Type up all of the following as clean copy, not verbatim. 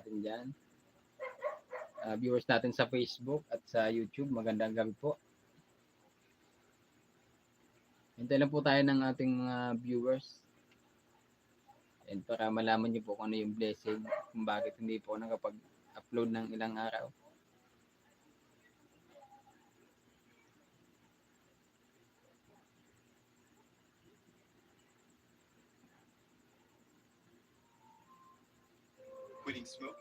natin dyan. Viewers natin sa Facebook at sa YouTube, magandang gabi po. Hintay lang po tayo ng ating mga viewers. And para malaman niyo po kung ano yung blessing, kung bakit hindi po nakapag-upload ng ilang araw. Quitting smoke.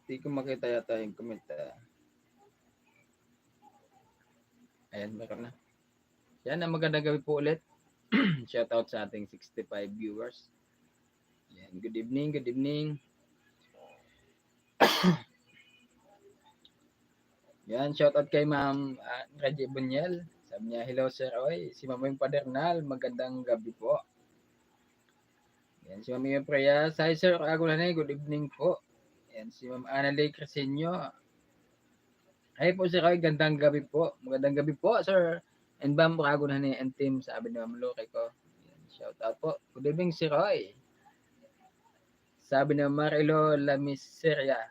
Hindi ko makita yata yung comment. Ayan, meron na. Yan, magandang gabi po ulit. Shoutout sa ating 65 viewers. Yan, good evening, good evening. Yan, shoutout kay Ma'am Reggie Bunyel. Sabi niya, hello Sir Roy. Si Ma'am Padernal, magandang gabi po. Yan, si Ma'am Priya. Hi Sir Agulane, good evening po. Yan, si Ma'am Annalie Crescenio. Hi po Sir Roy, gandang gabi po. Magandang gabi po Sir. And Ma'am Agulane and team, sabi ni Ma'am Loke ko. Yan, shoutout po. Good evening Sir Roy. Sabi ni Marilo Lamiseria.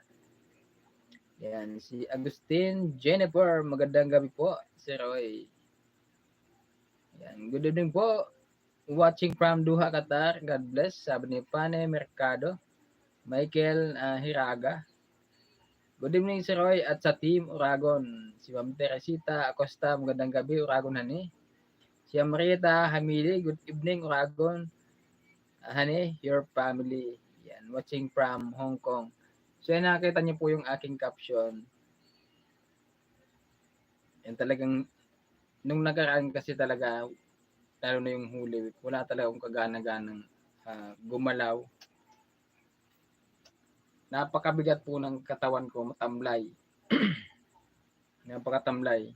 Yan, si Agustin Jennifer, magandang gabi po, Sir Roy. Yan, good evening po. Watching from Doha, Qatar. God bless. Sabi ni Pane Mercado. Michael Hiraga. Good evening, Sir Roy, at sa Team Uragon. Si Ma'am Teresita Acosta, magandang gabi, Uragon Hani. Si Amrita Hamili, good evening, Uragon. Hani, your family. Yan, watching from Hong Kong. So, yan, nakita niyo po yung aking caption. Yan talagang, nung nakaraan kasi talaga, lalo na yung huli week, wala talaga akong kagana-ganang gumalaw. Napakabigat po ng katawan ko, matamlay. Napakatamlay.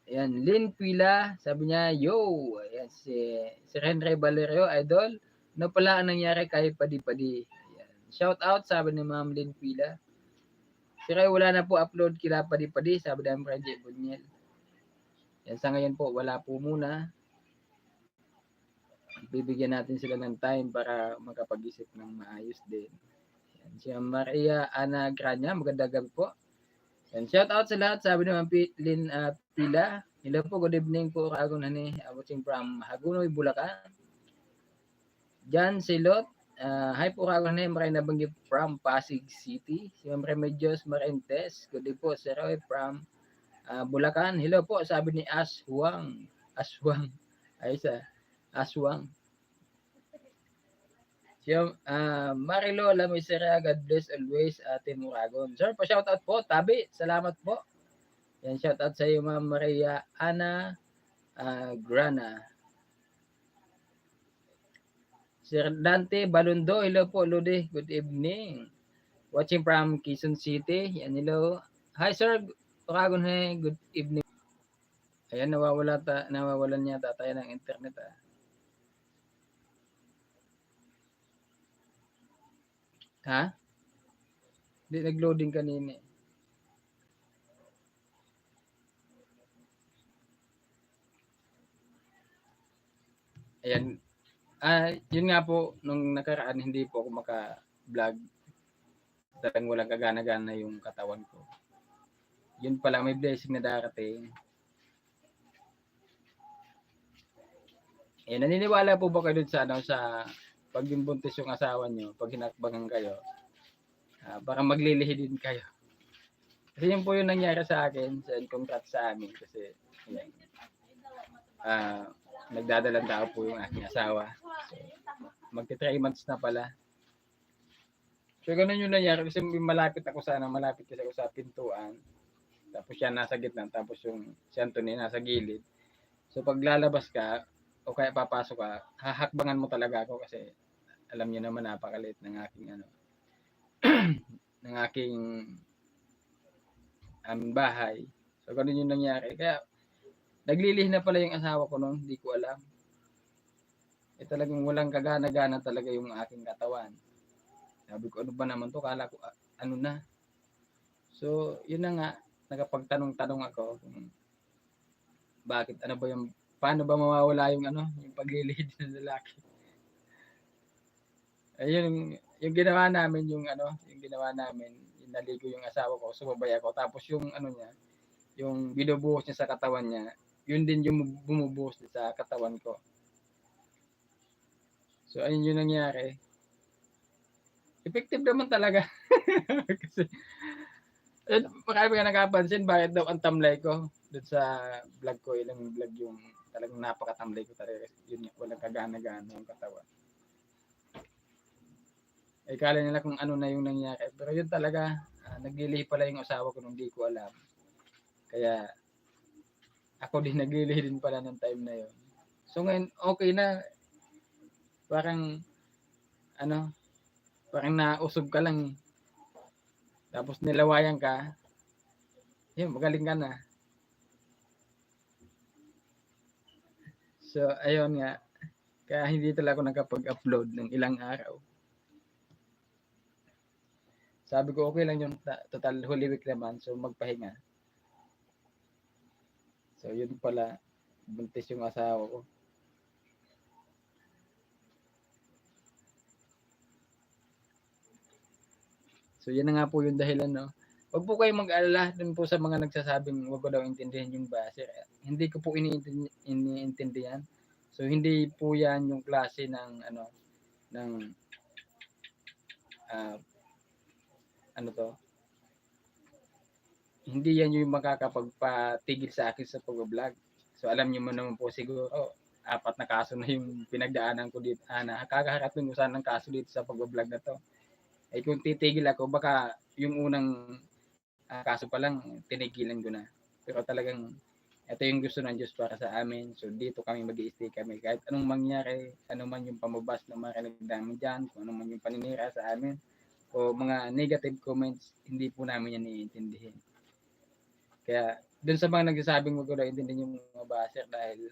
Ayan, Lynn Pila, sabi niya, yo! Ayan, si Henry Valerio, idol. Ano pala ang nangyari kay Padi-Padi? Ayan. Shout out, sabi ni Ma'am Lynn Pila. Si Ray, wala na po upload kila Padi-Padi, sabi ni Reggie Bunyel. Yan, sa ngayon po, wala po muna. Bibigyan natin sila ng time para makapag-isip ng maayos din. Yan, si Maria Ana Grania, magandang gabi po. Yan, shout out sa lahat, sabi naman Lynn Pila. Hello po, good evening po, Kaagon Hani, watching from Hagunoy, Bulacan. Jan Silot, hi po Kaagon Hani, maray nabanggit from Pasig City. Si Ma'am Remedios Marentes, good evening po, Sir Roy from Bulacan. Hello po, sabi ni Aswang. Aswang. Si Marilo Lamisera, God bless always, Ate Muragon. Sir, pa-shoutout po, Tabi, salamat po. Yan, shoutout sa iyo, Ma'am Maria Ana Grana. Sir Dante Balundo, hello po, Lodi, good evening. Watching from Quezon City, yan, hello. Hi, Sir Muragon, hey, good evening. Ayan, nawawalan yata tayo ng internet. Ha? Hindi, nag-loading kanina. Ayan. Yun nga po, nung nakaraan, hindi po ako maka-vlog. Talagang walang kagana-gana yung katawan ko. Yun pala, may blessing na darating. Naniniwala po ba kayo dun sa pag yung buntis yung asawa nyo, pag hinakbangan kayo, baka maglilihi din kayo. Kasi yun po yung nangyari sa akin, and congrats sa amin kasi yan. Nagdadalang tao po yung aking asawa. So, magti 3 months na pala. So, ganun yung nangyari kasi malapit kasi ako sa pintuan. Tapos siya nasa gitna, tapos yung si Anthony nasa gilid. So, pag lalabas ka, o kaya papasok ka, hahakbangan mo talaga ako kasi alam niyo naman napakaliit ng aking ng aking bahay. So, ganun yung nangyari. Kaya, Naglilih na pala yung asawa ko noon, hindi ko alam. Talagang walang kagana-gana talaga yung aking katawan. Sabi ko, ano ba naman 'to, akala ko ano na. So, yun na nga, nakapagtanong-tanong ako kung bakit, ano ba yung paano ba mawawala yung ano, yung paglilihid ng lalaki. Ayun, yung ginawa namin yung naligo yung asawa ko, sumabay ako. Tapos yung ano niya, yung binubuhos niya sa katawan niya, yun din yung bumubuhos sa katawan ko. So, ayun yung nangyari. Effective naman talaga. Kasi, marami ka nakapansin, bakit daw ang tamlay ko doon sa vlog ko, ilang vlog yung talagang napakatamlay ko talaga. Yun, walang kagana-gana yung katawan. Kala nila kung ano na yung nangyari. Pero yun talaga, naglilihi pala yung asawa ko nung di ko alam. Kaya, ako din naglilihi din pala ng time na yun. So ngayon, okay na. Parang, parang nausog ka lang. Tapos nilawayan ka, yun, magaling ka na. So, ayun nga. Kaya hindi talaga ako nakapag-upload ng ilang araw. Sabi ko, okay lang yung total Holy Week naman. So, magpahinga. So, yun pala. Buntis yung asawa ko. So, yan na nga po yung dahilan, no? Huwag po kayong mag-alala dun po sa mga nagsasabing huwag ko daw intindihan yung base. Hindi ko po iniintindihan. So, hindi po yan yung klase ng, hindi yan yung makakapagpatigil sa akin sa pag-vlog. So, alam niyo mo naman po siguro, 4 na kaso na yung pinagdaanan ko dito. Nakakaharap yung usahan ng kaso dito sa pag-vlog na to. Kung titigil ako, baka yung unang kaso pa lang, tinigilan ko na. Pero talagang, ito yung gusto ng Diyos para sa amin. So, dito kami mag-i-stay kami. Kahit anong mangyari, ano man yung pamabas na marinig namin dyan, kung ano man yung paninira sa amin, o mga negative comments, hindi po namin yan iintindihin. Kaya, dun sa mga nagsasabing wag ko daw intindihin yung mga baser dahil,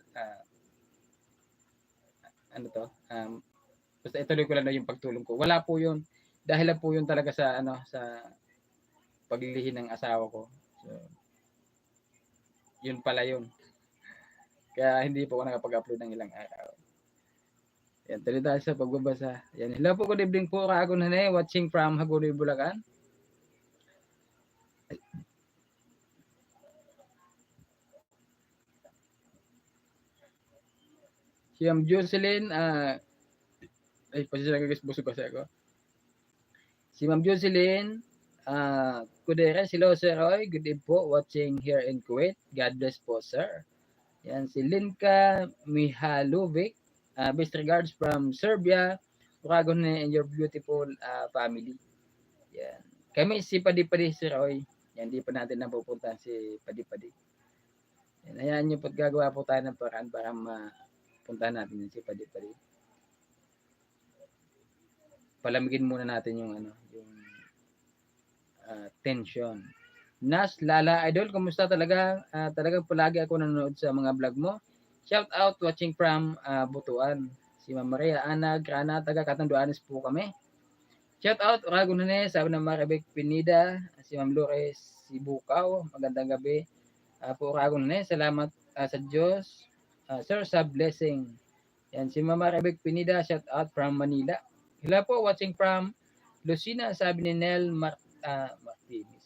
basta ituloy ko lang na yung pagtulong ko. Wala po yun. Dahil po yun talaga sa, sa paglilihi ng asawa ko. So, yun pala yun. Kaya hindi po ako nakapag-upload ng ilang araw. Yan, tuloy tayo sa pagbabasa. Yan, hello po, good evening po, Kaagon Hane, watching from Hagonoy, Bulacan. Si Jocelyn, pasisya guys, busog kasi ako. Si Ma'am Jocelyn, Kuderes, hello Sir Roy, good evening po, watching here in Kuwait. God bless po, sir. Yan, si Linka Mihalovic, best regards from Serbia, Kaagon Hane and your beautiful family. Yan. Kami si Padi-Padi, Sir Roy. Yan, di pa natin napupuntahan si Padi-Padi. Yan, hayaan nyo po't gagawa po tayo ng paraan para mapuntahan natin yung si Padi-Padi. Palamigin muna natin yung yung tension. Nas Lala Idol, kumusta talaga? Talagang palagi ako nanonood sa mga vlog mo. Shout out watching from Butuan. Si Ma'am Maria Ana Grana, taga Catanduanes po kami. Shout out Ragon Hane, sabi ng Maribek Pinida, si Ma'am Lores Sibukaw, magandang gabi. Po Ragon Hane, salamat sa Diyos. Sir, sa blessing. Yan, si Mama Rebek Pinida, shout out from Manila. Hello po, watching from Lucina, sabi ni Nel Martinez.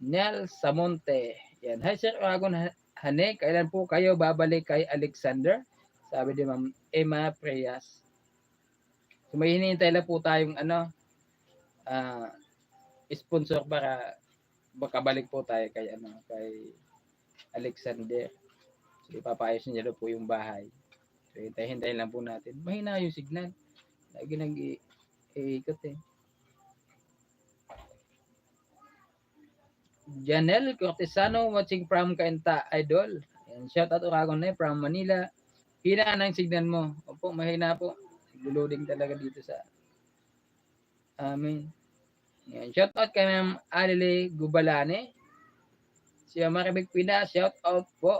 Nel Samonte. Yan, hi Sir Ragon Hane, kailan po kayo babalik kay Alexander? Sabi ni Ma'am Emma Preyas. So may hinihintay lang po tayong sponsor para makabalik po tayo kay kay Alexander. So ipapaayos niya po yung bahay. So hintayin lang po natin. Mahina yung signal. Lagi nag-iikot eh. Janelle Cortesano watching from Kainta Idol. Yan, shout out Uragon na from Manila. Hina ng signal mo. Opo, mahina po. Loading talaga dito sa amin. Yan, shout out kay Ma'am Alile Gubalane. Si Maribek Pina, shout out po.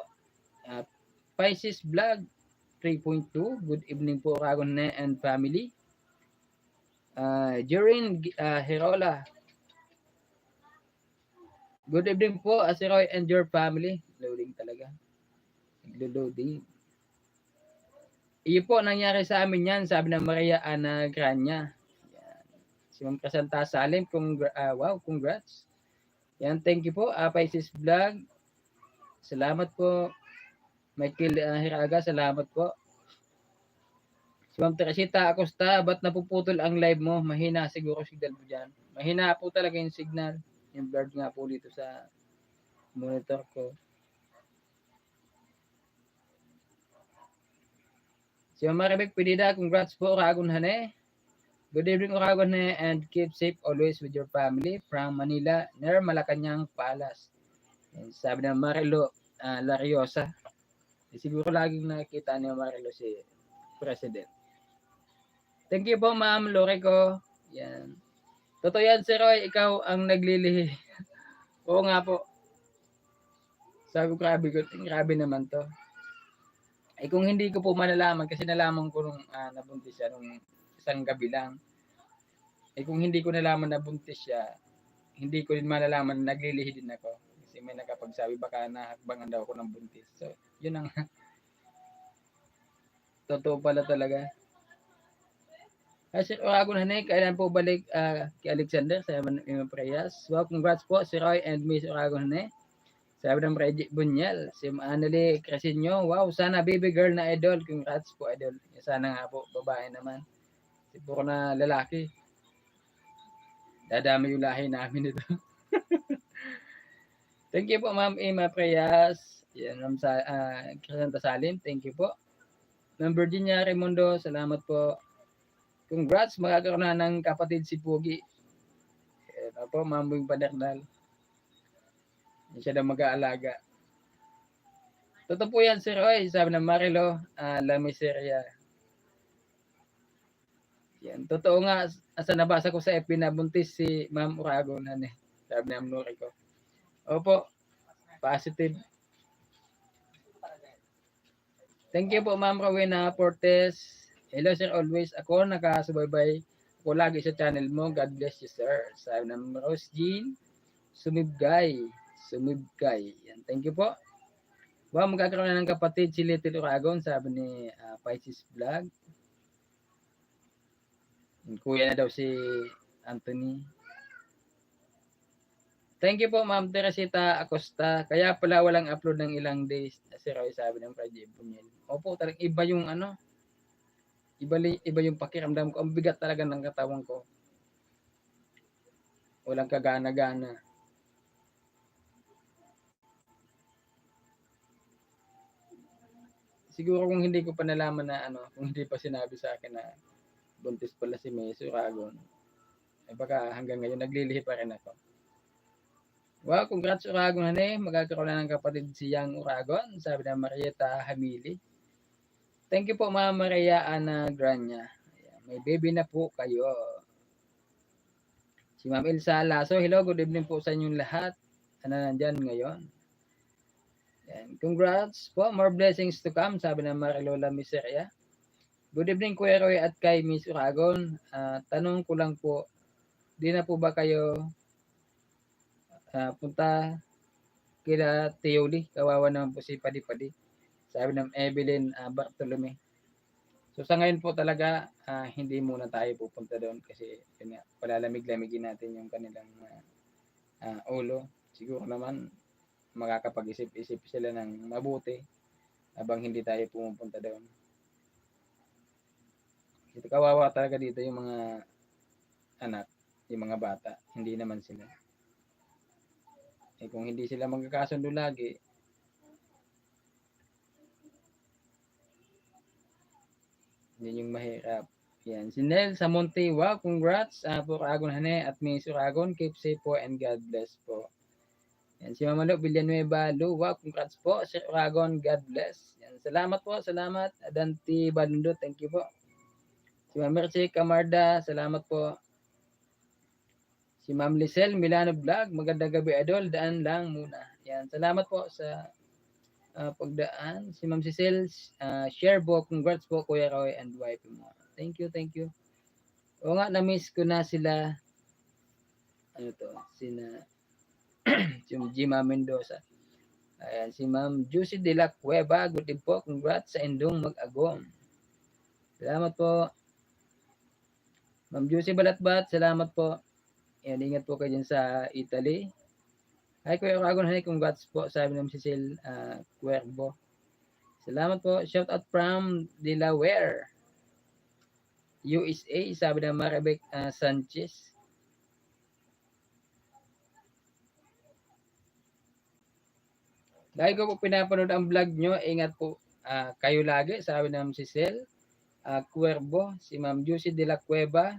Pisces Vlog 3.2, good evening po Uragon Hane and family. Jorin Herola, good evening po si Roy and your family. Loading talaga. Naglo-loading. Iyo po nangyari sa amin yan, sabi ng Maria Ana Grania. Yan. Si Ma'am Crescenta Salim, wow, congrats. Yan, thank you po. Pisces Vlog. Salamat po. Michael Hiraga, salamat po. Si Ma'am Teresita Acosta, ba't napuputol ang live mo? Mahina siguro signal mo dyan. Mahina po talaga yung signal. Yung blurred nga po dito sa monitor ko. Si Ma'am Maribek Pinida, congrats po Uragon Hane. Good evening Uragon Hane and keep safe always with your family from Manila, near Malacanang Palace. And sabi ng Marilo Lariosa. Siguro laging nakikita ni Marilo si President. Thank you po Ma'am Lorico. Yan. Totoo yan si Roy, ikaw ang naglilihi. Oo nga po. Sabi ko, grabe naman to. Kung hindi ko po malalaman, kasi nalaman ko nung nabuntis siya nung isang gabi lang. Kung hindi ko nalaman nabuntis siya, hindi ko din malalaman naglilihi din ako. Kasi may nakapagsabi, baka nahakbangan daw ako ng buntis. So, yun ang totoo pala talaga. Sir Uragon Hane, kailan po balik kay Alexander? Sabi ng Prayas. Well, congrats po si Roy and Miss Uragon Hane. Sabi ng Reggie Bunyal, si Annalie Crescenio, wow, sana baby girl na idol. Congrats po, idol. Sana nga po, babae naman. Siguro na lalaki. Dadami yung lahi namin ito. Thank you po, Ma'am Emma Preyas. Yan, Ma'am Crescenta Salim, thank you po. Ma'am Virginia Raimundo, salamat po. Congrats, magkakaroon na ng kapatid si Pugi. Yan po, Ma'am Buing Padernal. Hindi siya na mag-aalaga. Totoo po yan, Sir Roy. Sabi ng Marilo, La Miseria. Yan. Totoo nga, asa nabasa ko sa FB na buntis si Ma'am Uragon. Sabi ng Nuri ko. Opo, positive. Thank you po, Ma'am Rowena Portes. Hello, Sir, always. Ako, nakasubaybay. Ako lagi sa channel mo. God bless you, sir. Sabi ng Rose Jean Sumibgay. Yan. Thank you po. Wow, magkakaroon na ng kapatid si Little Uragon, sabi ni Pisces Vlog. Kuya na daw si Anthony. Thank you po, Ma'am Teresita Acosta. Kaya pala walang upload ng ilang days. Si Roy sabi ng Freddy Bunyel. Opo, talagang iba yung iba yung pakiramdam ko. Ang bigat talaga ng katawan ko. Walang kagana-gana. Siguro kung hindi ko pa nalaman na kung hindi pa sinabi sa akin na buntis pala si Miss Uragon, baka hanggang ngayon naglilihi pa rin ako. Wow, congrats Uragon Hane, magkakaroon na ng kapatid si Yang Uragon, sabi ng Marieta Hamili. Thank you po Ma'am Maria Ana Grania. May baby na po kayo. Si Ma'am Elsa Lasso, hello, good evening po sa inyong lahat. Nandyan ngayon. Yan. Congrats po. More blessings to come, sabi ng Marilola Miseria. Good evening, Kuya Roy at kay Miss Uragon. Tanong ko lang po, di na po ba kayo punta kila Teoli? Kawawa naman po si Padi-Padi. Sabi ng Evelyn Bartolome. So sa ngayon po talaga, hindi muna tayo pupunta doon kasi yun nga, palalamig-lamigin natin yung kanilang ulo. Siguro naman, makakapag-isip-isip sila ng mabuti habang hindi tayo pumupunta doon. Ito kawawa talaga dito yung mga anak, yung mga bata, hindi naman sila. Kung hindi sila magkakasundo lagi, yun yung mahirap. Yan. Si Nel Samonte, wow, congrats po Uragon Hane at Miss Uragon. Keep safe po and God bless po. Yan, si Mamalo Villanueva Wow, congrats po Sir Uragon, God bless. Yan, salamat po, salamat. Adanti Balundo, thank you po. Si Ma'am Mercy Camarda, salamat po. Si Ma'am Lisel Milano Vlog, magandang gabi idol, daan lang muna. Yan, salamat po sa pagdaan. Si Ma'am Cecil, share po, congrats po Kuya Roy and wife mo. Thank you, thank you. O nga, na-miss ko na sila, ano to, sina, si Jima Mendoza. Ayan, si Ma'am Juicy de la Cueva, good day po, congrats sa indong mag-agom. Salamat po. Ma'am Juicy Balatbat, salamat po. Ayan, ingat po kayo dyan sa Italy. Hi, Kuya Ragon, hi, congrats po, sabi ng Cecil Cuervo. Salamat po. Shout out from Delaware, USA, sabi ng Maribek Sanchez. Lagi ko po pinapanood ang vlog nyo. Ingat po kayo lagi, sabi ng Cecil Cuervo, si Ma'am Juicy de la Cueva.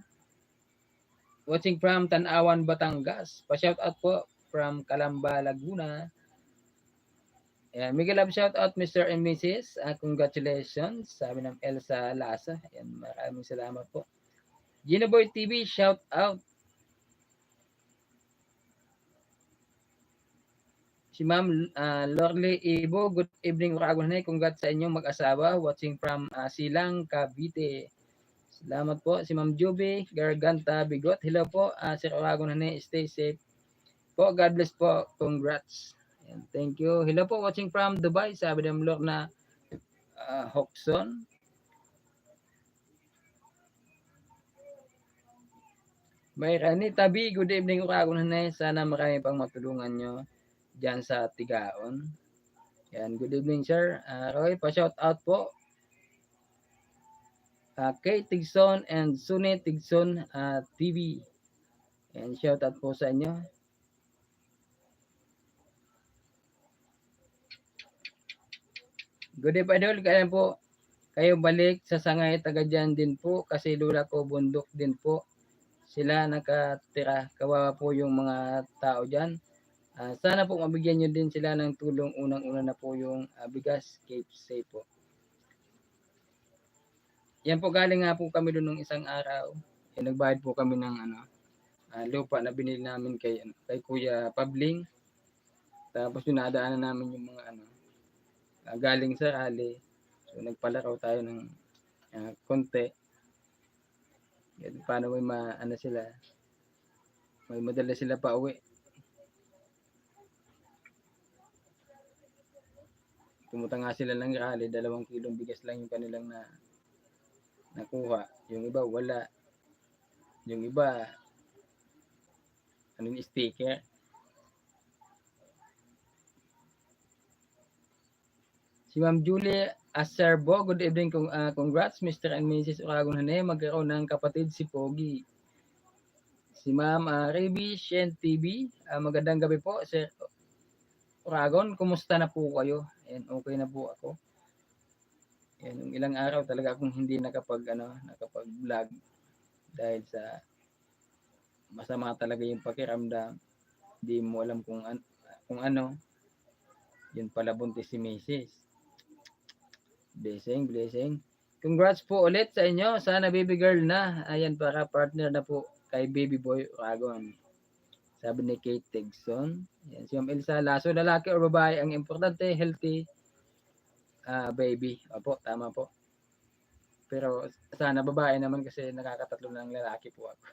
Watching from Tanawan, Batangas. Pa-shout out po from Calamba, Laguna. Ayan, Miguel Love shout out Mr. and Mrs. Congratulations, sabi ng Elsa Lasa. Ayan, maraming salamat po. Gino Boy TV shout out. Si Ma'am Lorly Ibo, good evening Uragon. Congrats sa inyong mag-asawa watching from Silang, Cavite. Salamat po. Si Ma'am Juby Garganta Bigot. Hello po Sir Uragon. Stay safe po. God bless po. Congrats. Ayan, thank you. Hello po, watching from Dubai. Sabi ng Lorna Hoxon. May Rani Tabi, good evening Uragon. Sana marami pang matulungan nyo dyan sa Tigaon. Yan, good evening sir. Roy, pa-shout out po. Kay Tigson and Sune Tigson TV. Yan, shout out po sa inyo. Good evening idol, kaya po kayo balik sa Sangay, taga dyan din po kasi lula ko bundok din po sila nakatira. Kawawa po yung mga tao dyan. Sana po mabigyan nyo din sila ng tulong. Unang-una na po yung bigas, keep safe po. Yan po, galing nga po kami doon nung isang araw. Nagbayad po kami ng lupa na binili namin kay Kuya Pabling. Tapos yung nadaanan namin yung mga galing sa rally. So nagpalaro tayo ng konti. Yan, paano may sila, may madala sila pa uwi. Pumunta nga sila ng rally, 2 kilong bigas lang yung kanilang nakuha. Yung iba wala. Yung iba yung sticker. Si Ma'am Julie Acerbo, good evening. Congrats Mr. and Mrs. Uragon Hane, magkaroon ng kapatid si Pogi. Si Ma'am Revi Shen TV, magandang gabi po Sir Uragon, kumusta na po kayo? Ayan, okay na po ako. Ayan, yung ilang araw talaga akong hindi nakapag-vlog dahil sa masama talaga yung pakiramdam. Hindi mo alam kung ano. Yun pala buntis si Mrs. Blessing. Congrats po ulit sa inyo. Sana baby girl na. Ayan, para partner na po kay baby boy Uragon. Sabi ni Kate Tegson. Ayan, si Ma'am Elsa Laso, lalaki o babae, ang importante, healthy baby. Opo, tama po. Pero sana babae naman kasi nakakatatlo ng lalaki po ako.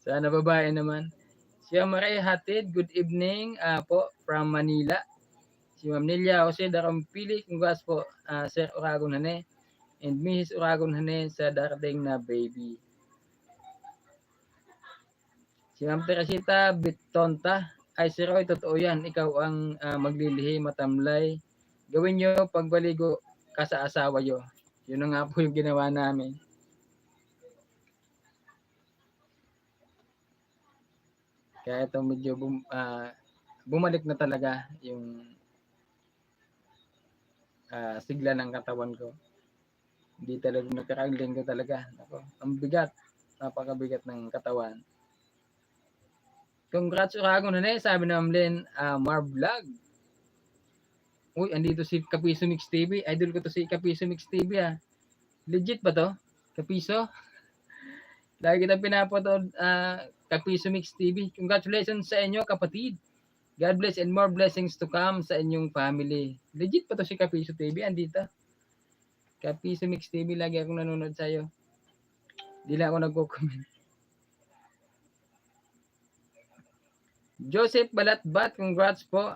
Sana babae naman. Si Ma'am Marie Hatid, good evening po from Manila. Si Ma'am Nelia Jose Darampili, congrats po Sir Uragon Hane and Mrs. Uragon Hane sa darating na baby. Si Ma'am Teresita Bitonta, ay si Roy, totoo yan, ikaw ang maglilihi, matamlay. Gawin nyo pagbaligo ka sa asawa nyo. Yun na nga po yung ginawa namin. Kaya ito medyo bumalik na talaga yung sigla ng katawan ko. Hindi talaga nagkakailing ko talaga. Ako, ang bigat. Napakabigat ng katawan. Congrats Uragon Hane, sabi ng Len Marvlog. Uy, andito si Kapiso Mix TV. Idol ko to si Kapiso Mix TV Legit ba to? Kapiso? Lagi kita pinapatod Kapiso Mix TV. Congratulations sa inyo kapatid. God bless and more blessings to come sa inyong family. Legit pa to si Kapiso TV, andito. Kapiso Mix TV, lagi akong nanonood sa'yo. Di lang ako nagko-comment. Joseph Balatbat, congrats po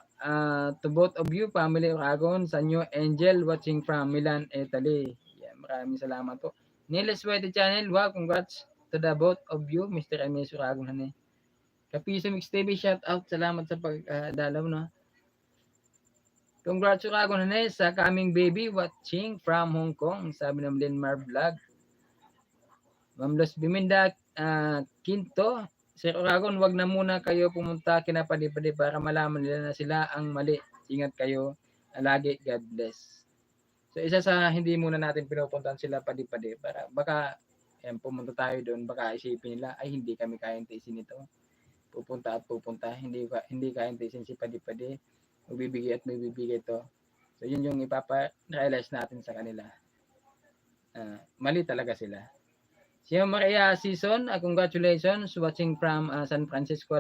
to both of you, family Oragon, sa new Angel watching from Milan, Italy. Yeah, maraming salamat po. Niles White Channel, wow, congrats to the both of you, Mr. and Miss Oragon. Kapiso Mix TV, shout out, salamat sa pagdalaw, no? Congrats Oragon sa kaming baby watching from Hong Kong, sabi ng Linmar Vlog. Ma'am Los Biminda Quinto, Sir Oragon, wag na muna kayo pumunta kina Padi-Padi para malaman nila na sila ang mali. Ingat kayo lagi, God bless. So isa sa hindi muna natin pinupuntahan sila Padi-Padi para baka pumunta tayo doon, baka isipin nila ay hindi kami kayang tiisin ito. Pupunta at pupunta, hindi kayang tiisin si Padi-Padi. Magbibigay at magbibigay ito. So yun yung ipapa-realize natin sa kanila. Mali talaga sila. Si Maria Season, congratulations watching from San Francisco,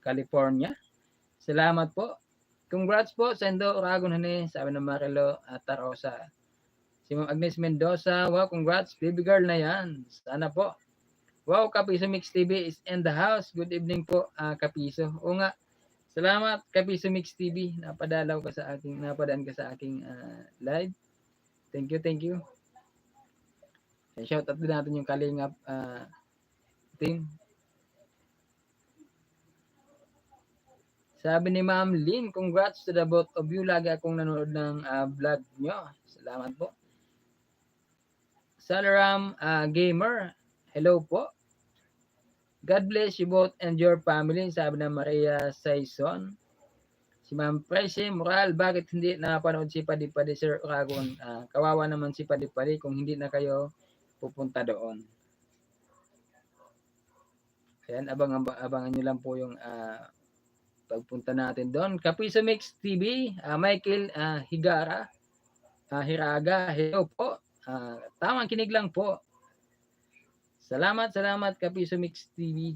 California. Salamat po. Congrats po sa Indo Oragon, sabi ng Marilo Tarosa. Si Ma'am Agnes Mendoza, wow, congrats, baby girl na yan. Sana po. Wow, Kapiso Mix TV is in the house. Good evening po, Kapiso. O nga, salamat Kapiso Mix TV. Napadaan ka sa aking live. Thank you. Shout out din natin yung Kalingap team. Sabi ni Ma'am Lynn, congrats to the both of you. Lagi akong nanonood ng vlog nyo. Salamat po. Salaram Gamer, hello po. God bless you both and your family, sabi na Maria Saison. Si Ma'am Prece Moral, bakit hindi napanood si Padi-Padi, Sir Oragon? Kawawa naman si Padi-Padi kung hindi na kayo pupunta doon. Ayan, abangan nyo lang po yung pagpunta natin doon. Kapiso Mix TV, Michael Hiraga, hello po. Tamang kinig lang po. Salamat Kapiso Mix TV.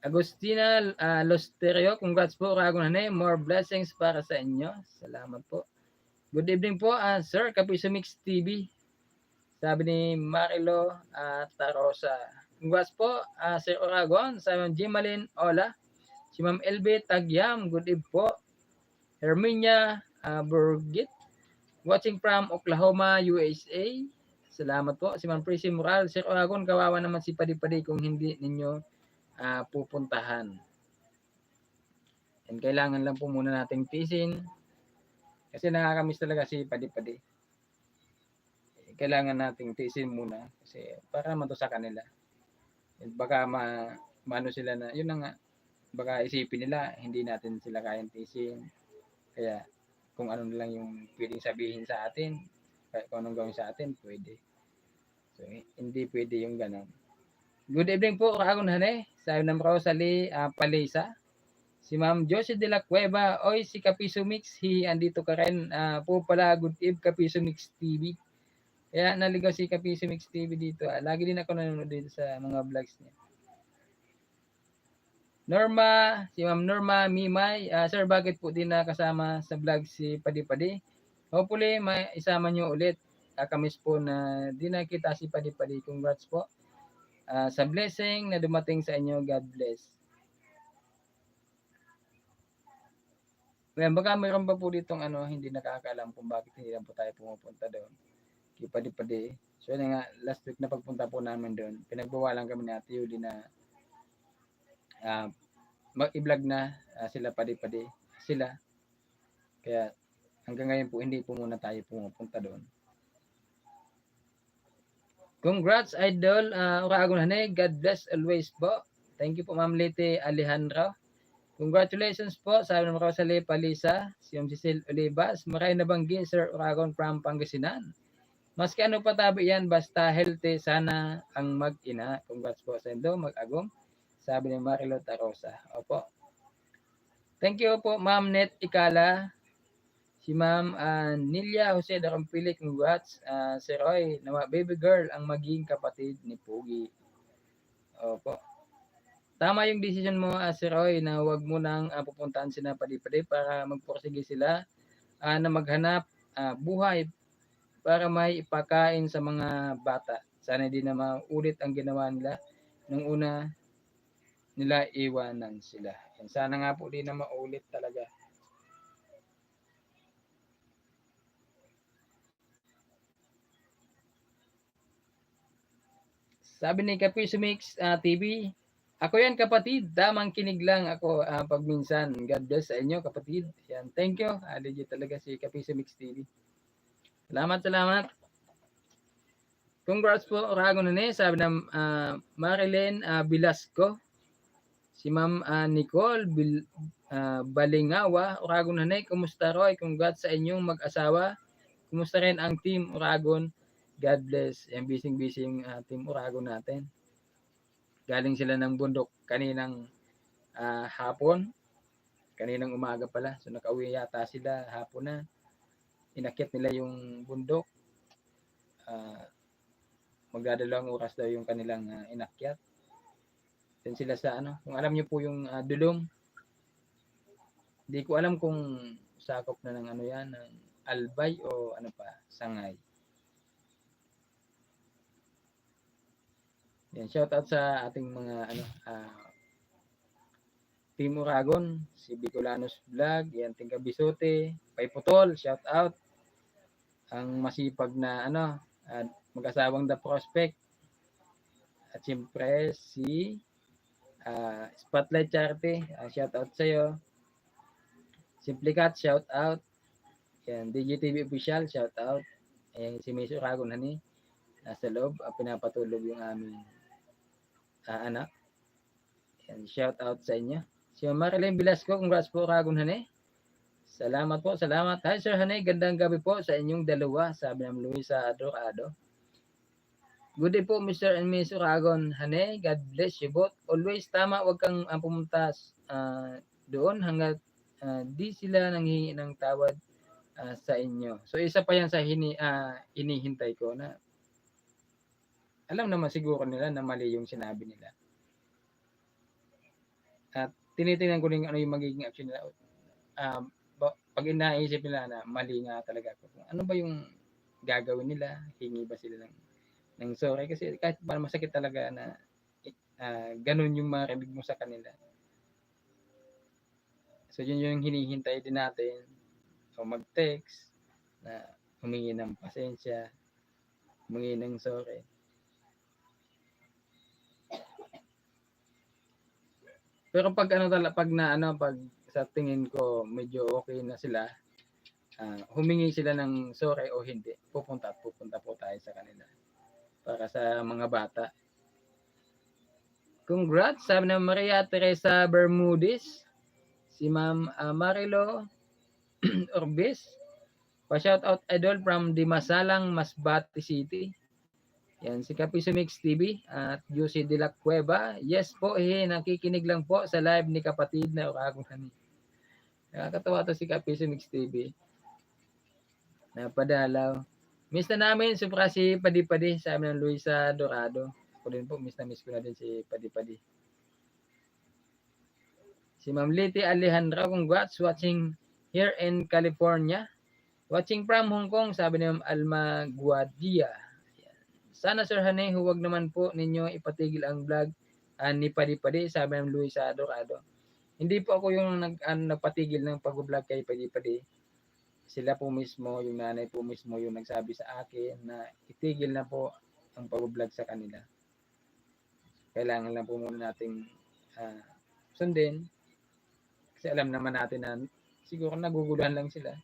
Agustina Losterio, congrats po Oragon, more blessings para sa inyo. Salamat po. Good evening po, Sir Kapiso Mix TV. Sabi ni Marilo Tarosa. Congrats po, Sir Oragon. Sabi ni Jimalin Ola. Si Ma'am LB Tagyam, good evening po. Herminia Burgit, watching from Oklahoma, USA. Salamat po. Si Ma'am Prissy Moral. Sir Oragon, kawawa naman si Padi-Padi kung hindi ninyo pupuntahan. And kailangan lang po muna nating tiisin. Kasi nakakamiss talaga si Padi-Padi. Kailangan nating tiisin muna. Kasi para naman to sa kanila. And baka maano sila na, yun na nga, baka isipin nila, hindi natin sila kayang tiisin. Kaya kung ano lang yung pwedeng sabihin sa atin, kung anong gawin sa atin, pwede. So, hindi pwede yung ganun. Good evening po, Oragon, sabi ng Rosalie Palesa. Si Ma'am Josie de la Cueva, oy, si Kapiso Mix, andito ka rin po pala, good evening, Kapiso Mix TV. Kaya naligaw si Kapiso Mix TV dito. Lagi din ako nanonood dito sa mga vlogs niya. Norma, si Ma'am Norma Mimay, sir, bakit po din nakasama sa vlog si Padi-Padi? Hopefully, may isama nyo ulit. Kamiss po na di nakita si Padi-Padi. Congrats po sa blessing na dumating sa inyo. God bless. Well, baka mayroon pa po ditong hindi nakakaalam kung bakit hindi lang po tayo pumupunta doon. Kay Padi-Padi. So yun nga, last week na pagpunta po namin doon, pinagbawalan kami ni Ate Yuli na mag-i-vlog na sila Padi-Padi. Sila. Kaya hanggang ngayon po, hindi po muna tayo pumupunta doon. Congrats, Idol. Oragon, God bless always po. Thank you po, Ma'am Liti Alejandro. Congratulations po sa Ma'am Rosalie Palisa, si Ma'am Cecil Olivas. Maray na banggi, Sir Oragon from Pangasinan. Maski ano patabi yan, basta healthy sana ang mag-ina. Congrats po sa Indo, mag-agong. Sabi ni Marilo Tarosa. Opo. Thank you po, Ma'am Net Ikala. Si Ma'am Nilia Jose Darampili, congrats. Si Roy, na baby girl ang maging kapatid ni Pugi. Opo. tama yung decision mo, Sir Roy, na wag mo nang pupuntahan sila padi-padi para magpursige sila na maghanap buhay para may ipakain sa mga bata. Sana hindi na maulit ang ginawa nila nung una nila iwanan sila. Yan, sana nga po di na maulit talaga. Sabi ni Kapiso Mix TV, ako yan kapatid, tamang kinig lang ako pag minsan. God bless sa inyo kapatid. Yan, thank you. Legit talaga si Kapiso Mix TV. Salamat. Congrats po, Rago na sabi ng Marilyn Bilasco. Si Ma'am Nicole Balingawa, Uragon Hanay, kumusta Roy? Congrats sa inyong mag-asawa. Kumusta rin ang team Uragon? God bless. Yung bising-bising team Uragon natin. Galing sila ng bundok kaninang hapon. Kaninang umaga pala. So nakauwi yata sila hapon na. Inakyat nila yung bundok. Magdadalawang oras daw yung kanilang inakyat. Then sila sa kung alam niyo po yung Dulong. Hindi ko alam kung sakop na ng yan, ng Albay o Sangay. Yan, shout out sa ating mga Team Uragon, si Bicolanos Vlog, yan Tingka Bisote, Payputol, shout out. Ang masipag na mag-asawang The Prospect. At siyempre si Spotlight Charity, shout out sa iyo. Simply Cat, shout out. Yan, DGTV Official, shout out. Si Miss Uragon Hani, nasa loob, pinapatulog yung aming anak. Yan, shout out sa inyo. Si Marilyn Bilasco, congrats po Uragon Hani. Salamat po, salamat. Hi Sir Hani, gandang gabi po sa inyong dalawa, sabi ng Luisa Adorado. Good day po Mr. and Miss Uragon Hani, God bless you both. Always tama, wag kang pumunta doon hanggat di sila nanghihingi ng tawad sa inyo. So isa pa yan sa hinihintay ko na alam naman siguro nila na mali yung sinabi nila. At tinitingnan ko rin ano yung magiging action nila. Pag inaisip nila na mali nga talaga ako. Ano ba yung gagawin nila? Hingi ba sila ng sorry? Kasi kahit pa masakit talaga na ganun yung marinig mo sa kanila. So yun yung hinihintay din natin. So mag-text na humingi ng pasensya, humingi ng sorry. Pero pag pag sa tingin ko medyo okay na sila, humingi sila ng sorry o hindi, pupunta po tayo sa kanila para sa mga bata. Congrats, sabi ng Maria Teresa Bermudez. Si Ma'am Marilo Orbis. Pa-shout out idol from Dimasalang, Masbate City. Yan, si Kapiso Mix TV at Juicy de la Cueva. Yes po, nakikinig lang po sa live ni kapatid na Uragon Hani. Nakakatawa to si Kapiso Mix TV. Napadalaw. Miss na namin, supra si Padi-Padi, sabi ng Luisa Dorado. Ako din po, miss ko na din si Padi-Padi. Si Ma'am Liti Alejandra, congrats watching here in California. Watching from Hong Kong, sabi ni Ma'am Alma Guadia. Sana Sir Hanay, huwag naman po ninyo ipatigil ang vlog ni Padi-Padi, sabi ng Luisa Dorado. Hindi po ako yung nagpatigil ng pag-vlog kay Padi-Padi. Sila po mismo, yung nanay po mismo yung nagsabi sa akin na itigil na po ang pag-vlog sa kanila. Kailangan lang po muna nating sundin. Kasi alam naman natin na siguro naguguluhan lang sila.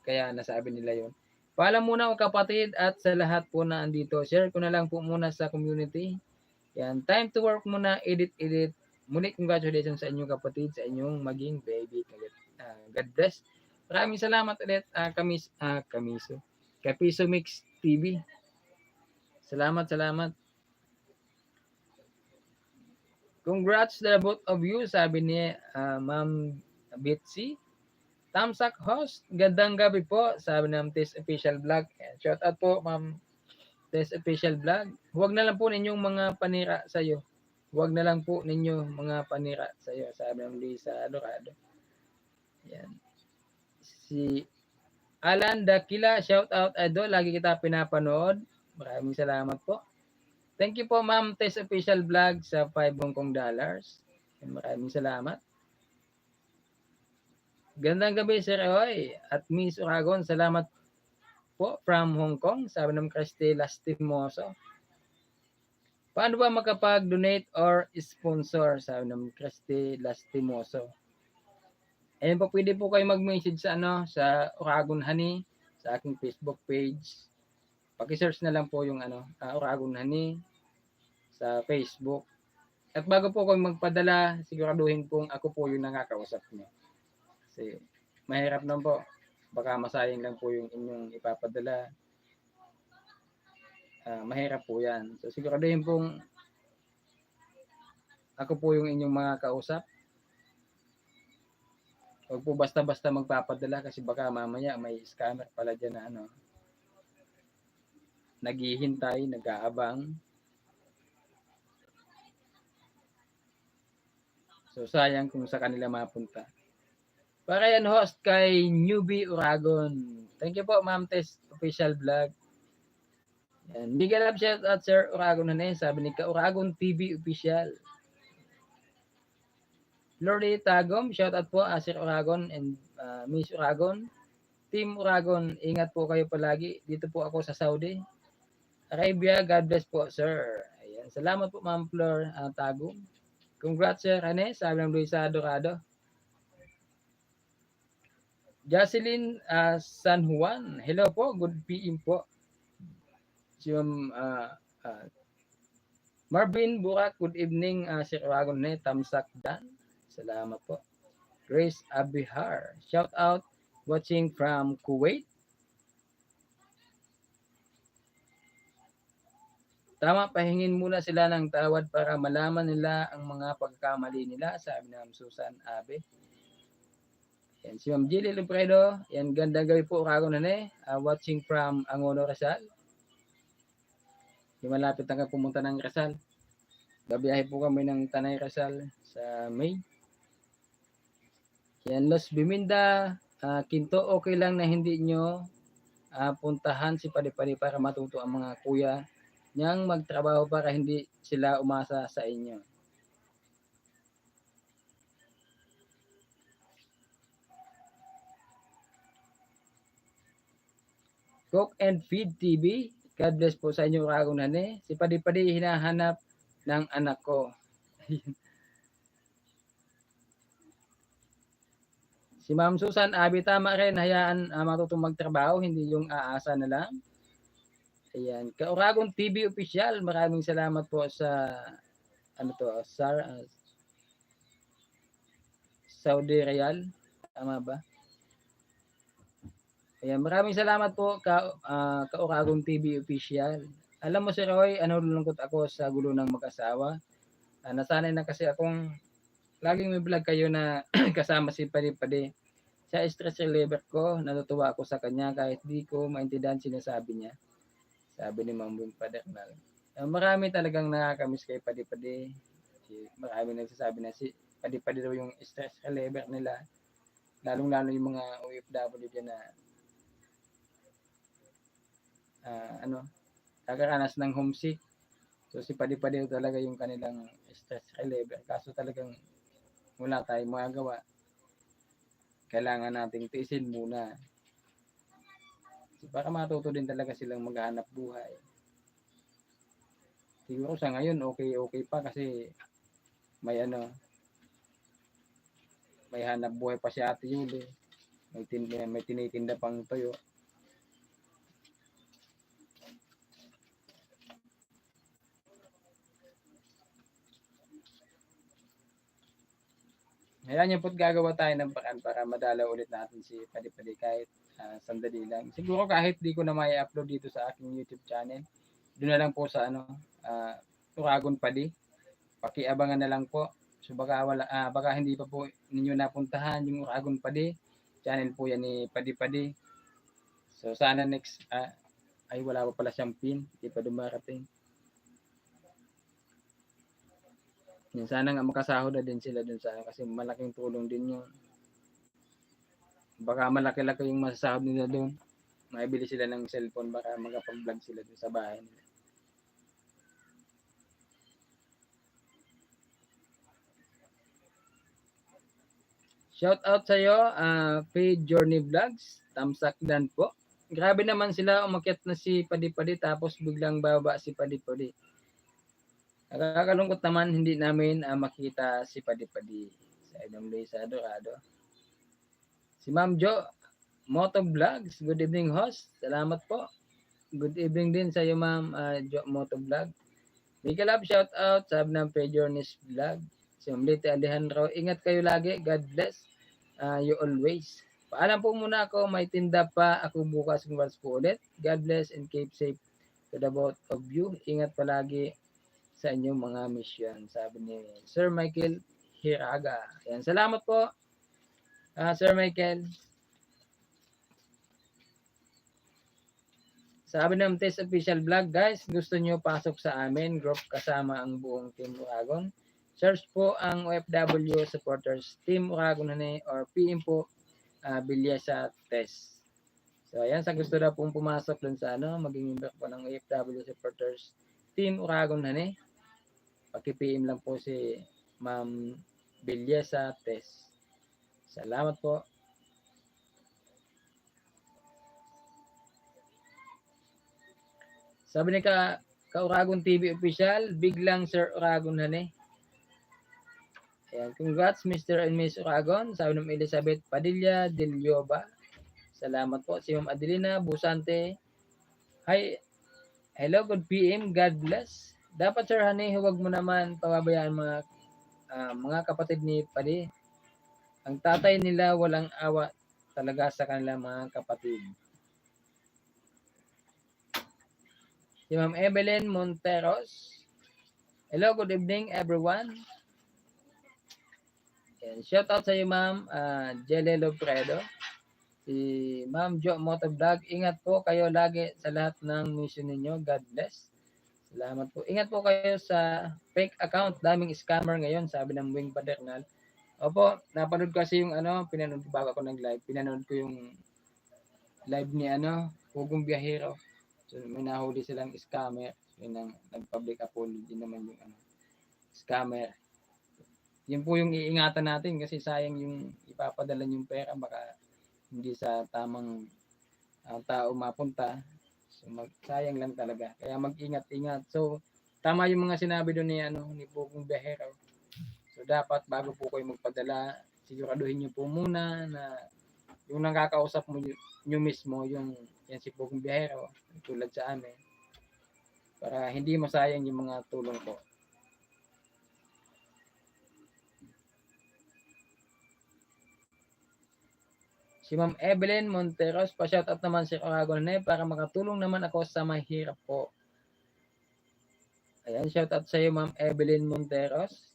Kaya nasabi nila yon. Paalam muna mga kapatid at sa lahat po na andito. Share ko na lang po muna sa community. Yan, time to work muna, edit. Muli congratulations sa inyong kapatid, sa inyong maging baby. God bless. Maraming salamat ulit Kapiso Mix TV. Salamat. Congrats to the both of you, sabi ni Ma'am Bitsy. Tamsak host, gandang gabi po, sabi ng Tess Official Vlog. Shout out po, Ma'am Tess Official Vlog. Huwag na lang po ninyong mga panira sa iyo. Huwag na lang po ninyo mga panira sa iyo, sabi ng Lisa Dorado. Yan. Si Alan Dakila, shout out idol, lagi kita pinapanood. Maraming salamat po. Thank you po Ma'am Tess Official Vlog sa 5 Hong Kong dollars. Maraming salamat. Gandang gabi Sir Roy at Miss Uragon. Salamat po from Hong Kong. Sabi ng Christy Lastimoso. Paano ba makapag-donate or sponsor? Sabi ng Christy Lastimoso. Ayun po, pwede po kayo mag-message sa sa Uragon Honey sa aking Facebook page. Paki-search na lang po yung Uragon Honey sa Facebook. At bago po kayo magpadala, siguraduhin pong ako po yung nakakausap niyo. Kasi mahirap naman po. Baka masayang lang po yung inyong ipapadala. Mahirap po yan. So siguraduhin pong ako po yung inyong mga kausap. Huwag po basta-basta magpapadala kasi baka mamaya may scammer pala dyan na naghihintay, nag-aabang. So sayang kung sa kanila mapunta. Para yan host kay Newbie Uragon. Thank you po Ma'am Tess Official Vlog. Yan. Big love shout out Sir Uragon na sabi ni Ka Uragon TV Official. Lordy Tagom, shout out po Sir Uragon and Miss Uragon. Team Uragon, ingat po kayo palagi. Dito po ako sa Saudi Arabia. God bless po, sir. Ayan. Salamat po, Ma'am Flor Tagom. Congrats, Sir Rene. Sabi ng Luisa Dorado. Jocelyn San Juan. Hello po. Good PM po. Si Marvin Burak. Good evening, Sir Uragon ne. Tamsak Dan. Salamat po. Grace Abihar. Shout out. Watching from Kuwait. Tama, pahingin muna sila ng tawad para malaman nila ang mga pagkakamali nila, sabi ng Susan Abe. Yan, si Ma'am Jilly Lupredo. Yan, gandang gabi po, Uragon na watching from Angono, Rizal. Yung malapit na pumunta ng Rizal. Babiyahe po kami ng Tanay, Rizal sa May. Yan, Los Biminda, Quinto, okay lang na hindi nyo puntahan si Padi-Padi para matuto ang mga kuya niyang magtrabaho para hindi sila umasa sa inyo. Cook and Feed TV. God bless po sa inyo, Uragon Hane. Si Padi-Padi hinahanap ng anak ko. Si Ma'am Susan Abi, tama rin, hayaan matutong magtrabaho, hindi yung aasa na lang. Ayan, Ka-Uragon TV Official, maraming salamat po sa Saudi Real, tama ba? Ayan, maraming salamat po Ka-Uragon TV Official. Alam mo si Roy, nalulungkot ako sa gulo ng mag-asawa. Nasanay na kasi akong laging may vlog kayo na kasama si Padi-Padi. Sa stress reliever ko, natutuwa ako sa kanya kahit di ko maintindihan sinasabi niya. Sabi ni Ma'am Wing Padernal. Marami talagang nakakamiss kay Padi-Padi. Marami nagsasabi na si Padi-Padi daw yung stress reliever nila. Lalong-lalo yung mga OFW dyan na kakaranas ng homesick. So si Padi-Padi talaga yung kanilang stress reliever. Kaso talagang wala tayong magagawa. Kailangan nating tiisin muna. Para matuto din talaga silang maghanap buhay. Siguro sa ngayon okay pa kasi may may hanap buhay pa si Ate Yuli. May tinitinda pang tuyo. Hayaan niyo po't gagawa tayo ng paraan para madala ulit natin si Padi-Padi kahit sandali lang. Siguro kahit di ko na may upload dito sa aking YouTube channel. Doon na lang po sa Uragon Padi. Pakiabangan na lang po. So baka hindi pa po ninyo napuntahan yung Uragon Padi. Channel po yan ni Padi-Padi. So sana next ay wala pa pala siyang pin. Hindi pa dumarating. Yan, sana nga makasahod na din sila dun sa kasi malaking tulong din yun. Baka malaki-laki yung masasahod nila doon. Maibili sila ng cellphone baka makapag-vlog sila dun sa bahay nila. Shout out sa iyo, Paid Journey Vlogs, Tamsak Dan po. Grabe naman sila, umakyat na si Padi-Padi tapos biglang bababa si Padi-Padi. Nakakalungkot naman hindi namin makita si Padi-Padi sa Edong Day sa Dorado. Si Ma'am Jo, Moto Vlogs, good evening host. Salamat po. Good evening din sa iyo Ma'am Jo Moto Vlog. Mika Love, shout out sa ng Paid Journeys Vlog. Si Ma'am Lita Alejandro, ingat kayo lagi. God bless you always. Paalam po muna ako, may tinda pa ako bukas kung po ulit. God bless and keep safe to the both of you. Ingat palagi sa inyong mga mission, sabi ni Sir Michael Hiraga. Yan, salamat po, Sir Michael. Sabi ng Test Official Vlog, guys, gusto nyo pasok sa amin, group kasama ang buong Team Uragon. Search po ang OFW Supporters Team Uragon or PM po, Bilya sa Test. So, ayan, sa gusto na pong pumasok dun sa maging member po ng OFW Supporters Team Uragon paki-PM lang po si Ma'am Bilyesa Tess. Salamat po. Sabi ni Uragon TV official, biglang Sir Uragon Ayan, congrats Mr. and Miss Uragon. Sabi ng Elizabeth Padilla Del Yoba. Salamat po. Si Ma'am Adelina Busante. Hi. Hello, good PM. God bless. Dapat Sir Honey, huwag mo naman pababayaan mga kapatid ni Padi. Ang tatay nila walang awa talaga sa kanila mga kapatid. Si Ma'am Evelyn Monteros. Hello, good evening everyone. And shout out sa iyo Ma'am Jelle Lofredo. Si Ma'am Jo Motovlog. Ingat po kayo lagi sa lahat ng mission ninyo. God bless. Salamat po. Ingat po kayo sa fake account. Daming scammer ngayon, sabi ng Wing Padernal. Opo, napanood ko kasi yung pinanood ko bago ako nag-live. Pinanood ko yung live ni Hugong Biyahero. So, may nahuli silang scammer. Yun ang nag-public apology naman yung scammer. Yun po yung iingatan natin kasi sayang yung ipapadala yung pera baka hindi sa tamang tao mapunta. So, sayang lang talaga. Kaya mag-ingat-ingat. So, tama yung mga sinabi doon ni Hugong Biyahero. So, dapat bago po kayo magpadala, siguraduhin nyo po muna na yung nakakausap mo nyo mismo, yan si Pugong Biyahero, tulad sa amin, para hindi masayang yung mga tulong ko. Si Ma'am Evelyn Monteros, pa-shoutout naman si Uragon para makatulong naman ako sa mahirap po. Ayan, shoutout sa iyo Ma'am Evelyn Monteros.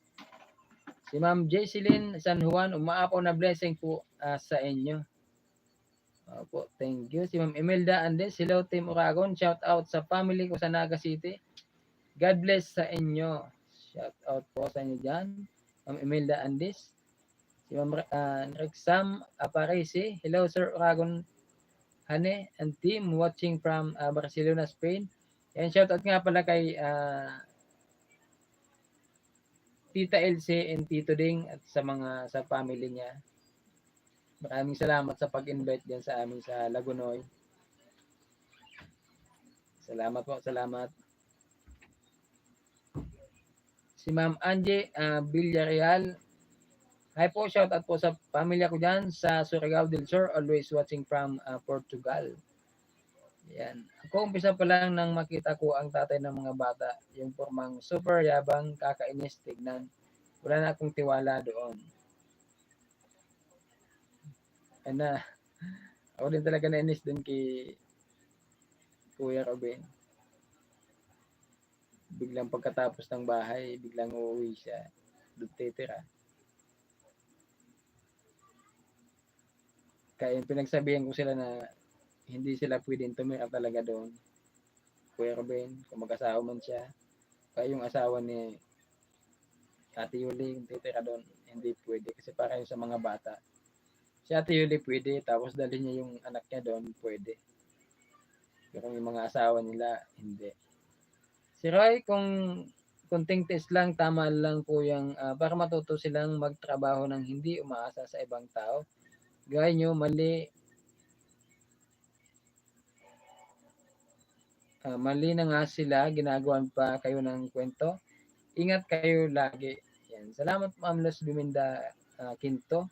Si Ma'am Jacqueline San Juan, umaapaw na blessing po sa inyo. Opo, thank you. Si Ma'am Imelda Andes, hello Team Uragon, shout out sa family ko sa Naga City. God bless sa inyo. Shout out po sa inyo dyan. Ma'am Imelda Andes. Si Ma'am Rexam Aparisi, hello Sir Uragon Hane and team watching from Barcelona, Spain. And shout out nga pala kay Tita Elsie and Tito Ding at sa family niya. Maraming salamat sa pag-invite diyan sa amin sa Lagunoy. Salamat po, salamat. Si Ma'am Angie Villarreal. Hi po, shout out po sa pamilya ko diyan sa Surigao del Sur, always watching from Portugal. Yan. Ako umpisa pa lang nang makita ko ang tatay ng mga bata, yung formang super yabang, kakainis tignan. Wala na akong tiwala doon. Ako din talaga nainis doon kay Kuya Robin. Biglang pagkatapos ng bahay, biglang uuwi siya. Doon titira. Kaya pinagsabihan ko sila na hindi sila pwedeng tumira talaga doon. Kuya Robin, kung mag-asawa man siya. Kaya yung asawa ni Ate Yuli, yung titira doon, hindi pwede kasi para yun sa mga bata. Si Ate Yuli pwede, tapos dalhin niya yung anak niya doon, pwede. Pero yung mga asawa nila, hindi. Si Roy, kung kunting test lang, tama lang po yung para matuto silang magtrabaho ng hindi umaasa sa ibang tao. Gaya nyo, mali, mali na nga sila, ginagawan pa kayo ng kwento. Ingat kayo lagi. Yan. Salamat Ma'am Los Luminda Quinto.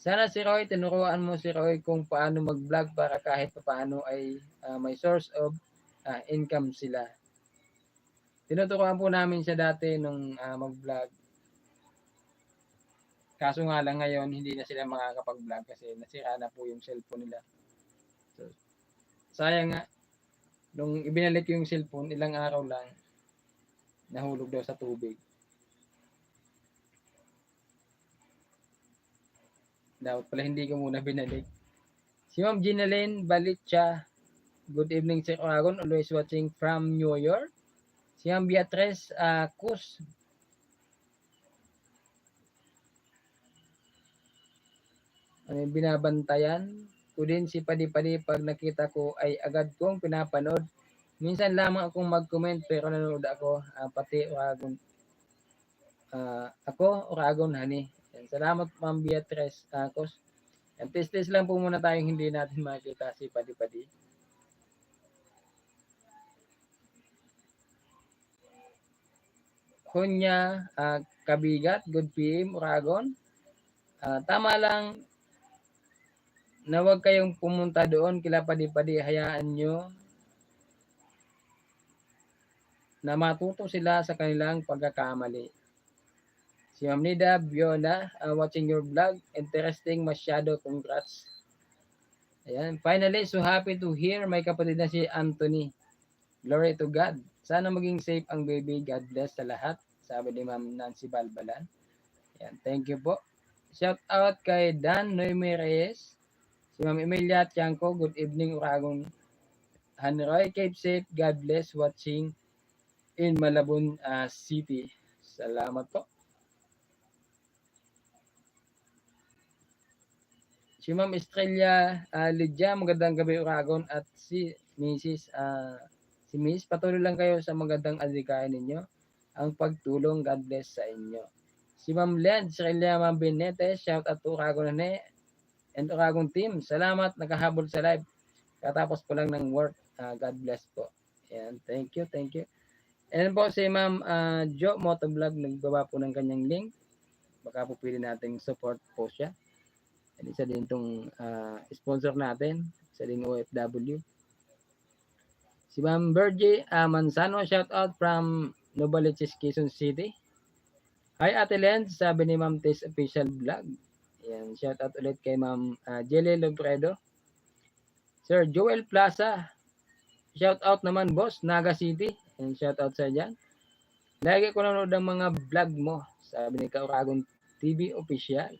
Sana si Roy, tinuruan mo si Roy kung paano mag-vlog para kahit paano ay may source of income sila. Tinuturuan po namin siya dati nung mag-vlog. Kaso nga lang ngayon, hindi na sila makakapag-vlog kasi nasira na po yung cellphone nila. So, sayang nga, nung ibinalik yung cellphone, ilang araw lang, nahulog daw sa tubig. Dapat pala hindi ko muna binalik. Si Ma'am Ginalyn Balitcha, good evening Sir Oragon, always watching from New York. Si Ma'am Beatrice Kus, binabantayan ko din si Padi-Padi pag nakita ko ay agad kong pinapanood. Minsan lamang akong mag-comment pero nanonood ako, pati Oragon. Ako, Oragon Honey. Yan. Salamat Ma'am Beatrice Kus. Test lang po muna tayong hindi natin makita si Padi-Padi. Hunya Kabigat, good PM, Oragon. Tama lang na huwag kayong pumunta doon kila Padi-Padi, hayaan nyo na matuto sila sa kanilang pagkakamali. Si Ma'am Nida Biona, watching your vlog. Interesting masyado. Congrats. Ayan. Finally, so happy to hear may kapatid na si Anthony. Glory to God. Sana maging safe ang baby. God bless sa lahat. Sabi ni Ma'am Nancy Balbalan. Ayan. Thank you po. Shout out kay Dan Noemi Reyes. Si Ma'am Emilia Tiangco. Good evening, Uragon. Hanroy, keep safe. God bless watching in Malabon City. Salamat po. Si Ma'am Estrella Lydia, magandang gabi Uragon at si Mrs. Si Miss, patuloy lang kayo sa magandang adhikain ninyo. Ang pagtulong, God bless sa inyo. Si Ma'am Len, Estrella Ma'am Benete, shout out to Uragon and Uragon team. Salamat, nakahabol sa live. Katapos ko lang ng work. God bless po. Ayan, thank you, thank you. And po si Ma'am Jo Motovlog, nagbaba po ng kanyang link. Baka po pwede nating support po siya. And isa din itong sponsor natin, isa din OFW. Si Ma'am Bergie Manzano, shout out from Novaliches, Quezon City. Hi Ate Len, sabi ni Ma'am Tess Official Vlog. Ayan, shout out ulit kay Ma'am Jelly Logredo. Sir Joel Plaza, shout out naman boss, Naga City. And shout out sa dyan. Lagi ko nanonood ang mga vlog mo, sabi ni Kauragon TV Official.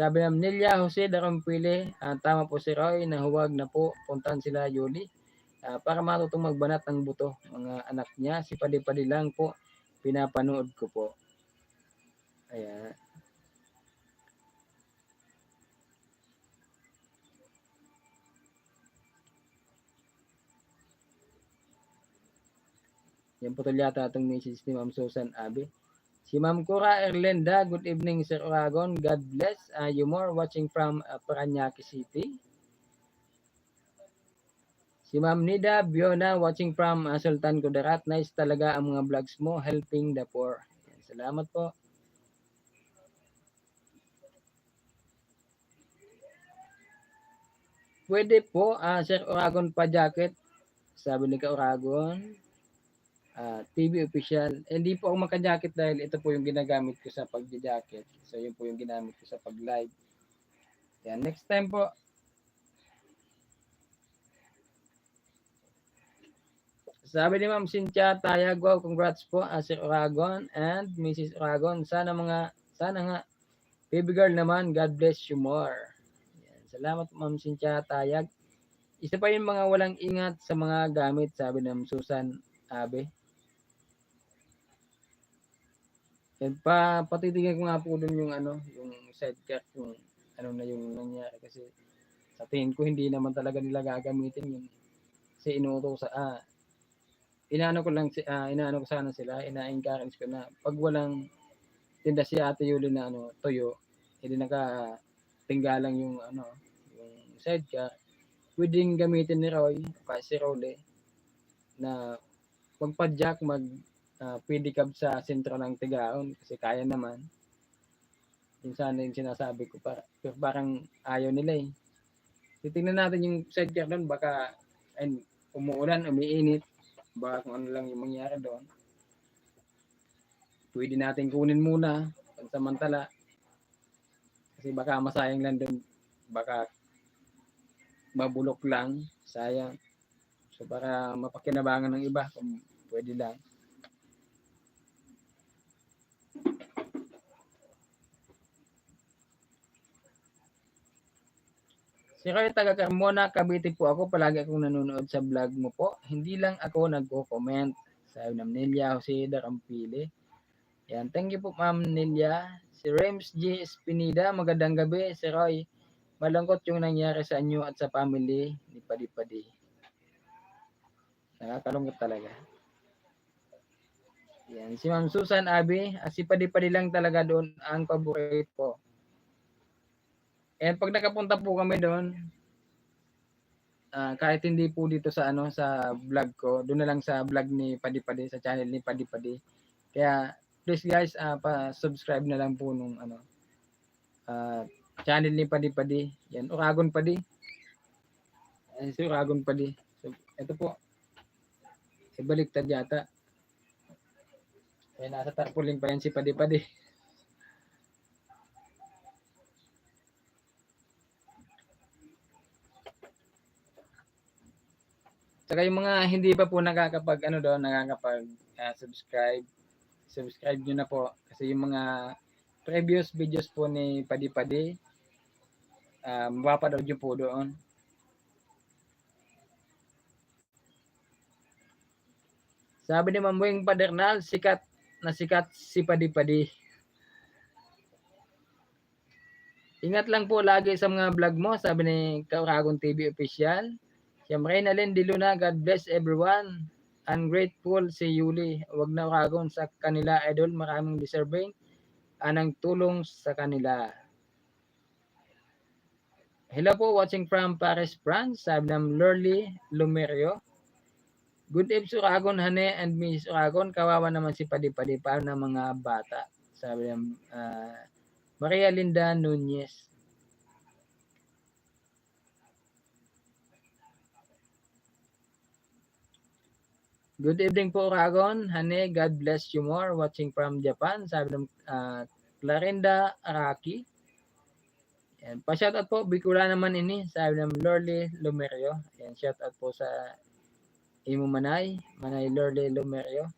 Sabi ng Nelia Jose Darampili, tama po si Roy na huwag na po puntahan sila Yuli para matutong magbanat ng buto. Mga anak niya, si Padi-Padi lang po, pinapanood ko po. Ayan. Yan po yata itong message ni Ma'am Susan Abe. Si Ma'am Cora Erlenda, good evening Sir Oragon. God bless. You more watching from Paranaque City. Si Ma'am Nida Biona, watching from Sultan Kudarat. Nice talaga ang mga vlogs mo, helping the poor. Yan, salamat po. Pwede po, Sir Oragon pa jacket. Sabi ni Ka Oragon. TV official. Hindi po ako maka-jacket dahil ito po yung ginagamit ko sa pag-jacket. So, yun po yung ginamit ko sa pag-live. Yan, next time po. Sabi ni Ma'am Cynthia Tayag, wow, congrats po, Sir Oragon and Mrs. Oragon. Sana nga, baby girl naman, God bless you more. Yan, salamat Ma'am Cynthia Tayag. Isa pa yung mga walang ingat sa mga gamit, sabi ng Susan Abe. Patitignan ko nga po dun yung ano, yung sidecar kung ano na yung nangyari kasi sa tingin ko hindi naman talaga nila gagamitin yun. Kasi inaano ko sana sila, ina-encourage ko na 'pag walang tinda si Ate Yuli na ano, tuyo, eh, di nakatinggalang yung ano, yung sidecar, puwedeng gamitin ni Roy o kaya si Rolly na magpa-jack, pedicab sa sentro ng Tigaon kasi kaya naman. Yun sana yung sinasabi ko pero parang ayaw nila, eh. Titingnan natin yung sidecar dun baka umuulan, umiinit, baka kung ano lang yung mangyari doon. Puwede nating kunin muna pansamantala kasi baka masayang lang din, baka mabulok lang, sayang. So, para mapakinabangan ng iba kung puwede lang. Si Roy taga Carmona, Cavite po ako. Palagi akong nanonood sa vlog mo po. Hindi lang ako nagko-comment. Sabi ng Nelia Jose Darampili. Yan. Thank you po, Ma'am Nelia. Si Rems G. Espinida, magandang gabi. Si Roy, malungkot yung nangyari sa inyo at sa family ni Padi-Padi. Nakakalungkot talaga. Yan. Si Ma'am Susan Abi, si Padi-Padi lang talaga doon ang paborito ko. And pag nakapunta po kami doon, kahit hindi po dito sa ano sa vlog ko, doon na lang sa vlog ni Padi-Padi, sa channel ni Padi-Padi. Kaya please guys, pa-subscribe na lang po nung ano channel ni Padi-Padi. Yan, Uragon Padi. Si Uragon Padi. So, ito po. Baliktad yata. Kaya nasa tarpaulin pa yan si Padi-Padi. Saka yung mga hindi pa po subscribe nyo na po. Kasi yung mga previous videos po ni Padi-Padi, mapapanood nyo po doon. Sabi ni Mamuing Padernal, sikat si Padi-Padi. Ingat lang po lagi sa mga vlog mo, sabi ni Kauragon TV Official. Siyempre, Nalin Diluna, God bless everyone. Ungrateful si Yuli. Huwag na Uragon sa kanila, idol. Maraming deserving anang tulong sa kanila. Hello po, watching from Paris, France. Sabi ng Lurly Lumerio. Good evening, Uragon, Hane, and Miss Uragon. Kawawa naman si Padi-Padi. Paano ng mga bata? Sabi ng Maria Linda Nunez. Good evening po, Uragon. Hane, God bless you more. Watching from Japan. Sabi ng Clarinda Araki. Yan. Pa-shoutout po, Bicula naman ini. Sabi ng Lorly Lumerio. Yan, shoutout po sa imo Manay Lorly Lumerio.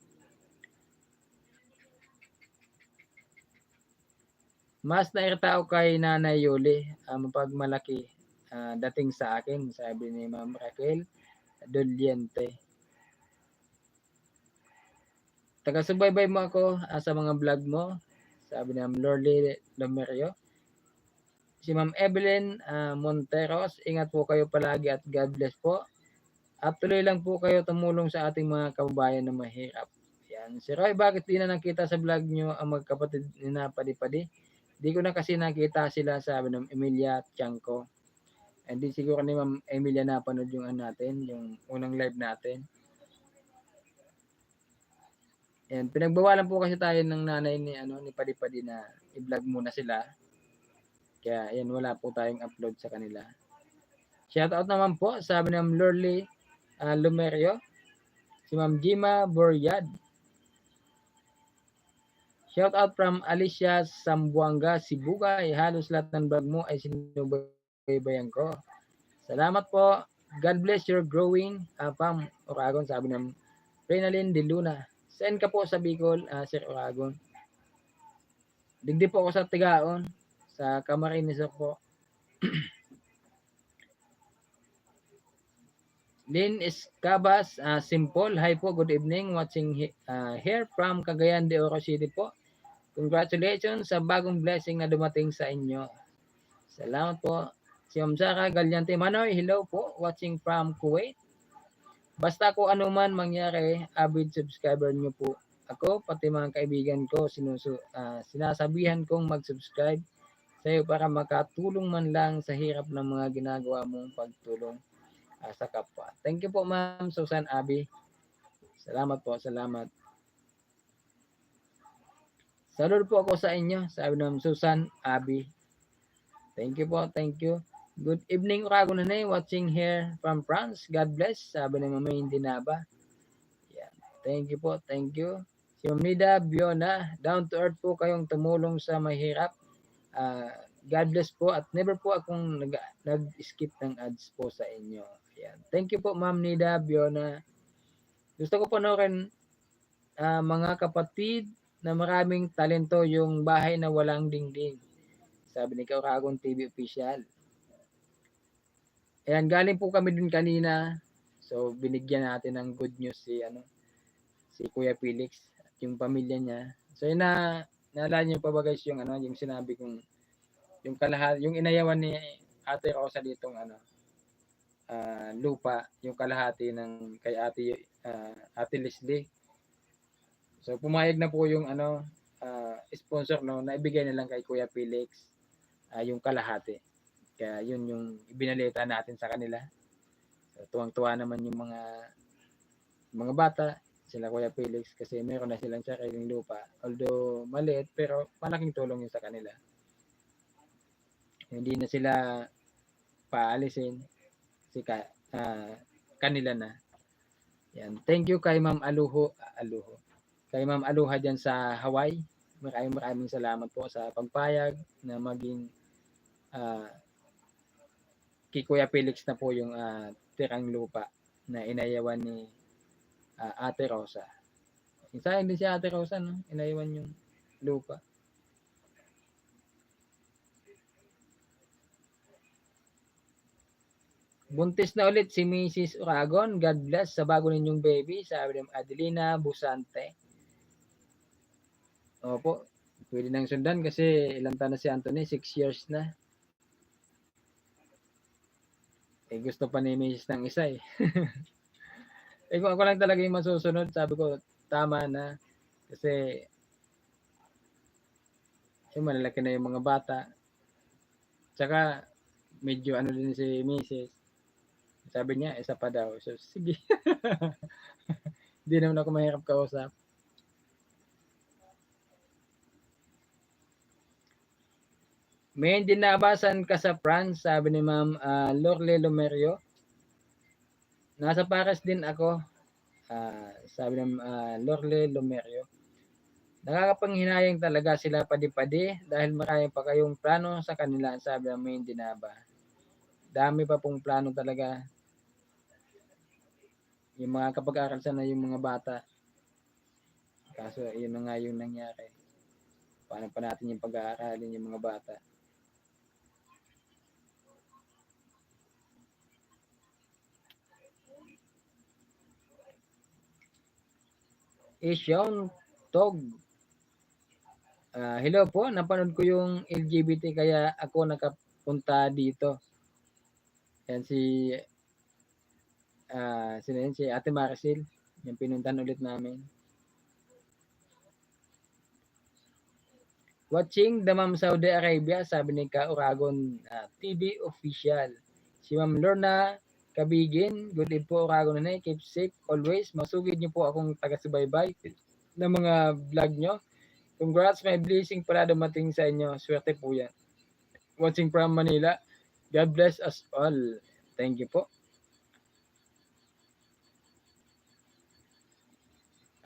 Mas nairtao kay Nanay Yuli, mapagmalaki dating sa akin, sabi ni Ma'am Raquel Doliente. Taga-subaybay mo ako sa mga vlog mo, sabi ni Ma'am Lorly Lumerio. Si Ma'am Evelyn Monteros, ingat po kayo palagi at God bless po. At tuloy lang po kayo tumulong sa ating mga kababayan na mahirap. Yan. Si Roy, bakit di na nakita sa vlog nyo ang magkapatid ni na Padi-Padi? Di ko na kasi nakita sila, sabi ng Emilia Tiangco. Hindi siguro ni Ma'am Emilia napanood yung natin, yung unang live natin. Yan, pinagbawalan po kasi tayo ng nanay ni Padi-Padi na i-vlog muna sila. Kaya yan, wala po tayong upload sa kanila. Shoutout naman po, sabi ng Lorly Lumerio, si Ma'am Gima Boryad. Shoutout from Alicia Sambuanga, Sibugay. Halos lahat ng vlog mo ay sinubaybayan ko. Salamat po. God bless your growing Pam Uragon, sabi ng Renalyn De Luna. Saan ka po sa Bicol, Sir Uragon? Digdi po ako sa Tigaon, sa Camarines po. Lynn Escabas, Simple. Hi po, good evening. Watching here from Cagayan de Oro City po. Congratulations sa bagong blessing na dumating sa inyo. Salamat po. Si Ma'am Sara Galyante Manoy, hello po, watching from Kuwait. Basta kung ano man mangyari, avid subscriber niyo po ako, pati mga kaibigan ko, sinasabihan kong mag-subscribe sa iyo para makatulong man lang sa hirap ng mga ginagawa mong pagtulong sa kapwa. Thank you po, Ma'am Susan Abi. Salamat po, salamat. Saludo po ako sa inyo, sabi ng Susan Abi. Thank you po, thank you. Good evening, Urago Nanay, watching here from France. God bless, sabi ng Mama Indinaba. Yan. Thank you po, thank you. Si Nida Biona, down to earth po kayong tumulong sa mahirap. God bless po at never po akong nag-skip ng ads po sa inyo. Yan. Thank you po, Ma'am Nida Biona. Gusto ko panoorin mga kapatid na maraming talento yung bahay na walang dingding. Sabi ni Kauragong TV Official. Ayan, galing po kami dun kanina. So, binigyan natin ng good news si Kuya Felix at yung pamilya niya. So, naalala niyo pa ba guys yung yung sinabi kong yung inayawan ni Ate Rosa ditong lupa, yung kalahati ng kay Ate Leslie. So, pumayag na po yung sponsor na ibigay na lang kay Kuya Felix yung kalahati. Kaya yun yung ibinalita natin sa kanila. So, tuwang-tuwa naman yung mga bata, sila Kuya Felix, kasi meron na silang sariling lupa. Although maliit, pero malaking tulong yun sa kanila. Hindi na sila paalisin, kanila na. Yan. Thank you kay Ma'am Aluho. Kay Ma'am Aluha dyan sa Hawaii. Maraming salamat po sa pagpayag na maging kay Kuya Felix na po yung tirang lupa na inayawan ni Ate Rosa. Sayang din si Ate Rosa, no? Inayawan yung lupa. Buntis na ulit si Mrs. Uragon. God bless sa bago ninyong baby. Sabi ng Adelina Busante. Opo, pwede nang sundan kasi ilang taon na si Anthony? 6 years na. Gusto pa ni Mrs. ng isa eh. Kung ako lang talaga yung masusunod, sabi ko, tama na. Kasi, malalaki na yung mga bata. Tsaka, medyo din si Mrs. Sabi niya, isa pa daw. So, sige. Hindi naman ako mahirap kausap. May dinabasan ka sa France, sabi ni Ma'am Lorle Lomerio. Nasa Paris din ako, sabi ng Lorle Lomerio. Nakakapanghinayang talaga sila padi-padi dahil marami pa kayong plano sa kanila, sabi ng May Dinaba. Dami pa pong plano talaga. Yung mga kapag-aral sana yung mga bata. Kaso yun na nga yung nangyari. Paano pa natin yung pag-aaralin yung mga bata? Isyon Tog. Hello po, napanood ko yung LGBT kaya ako nakapunta dito. Yan si Ate Maricel, yung pinuntahan ulit namin. Watching the Ma'am Saudi Arabia, sabi ni Uragon TV Official. Si Ma'am Lorna Kabigin, good day po Uragon na keep safe always. Masugid niyo po akong taga-subaybay ng mga vlog nyo. Congrats, may blessing pala dumating sa inyo. Swerte po yan. Watching from Manila. God bless us all. Thank you po.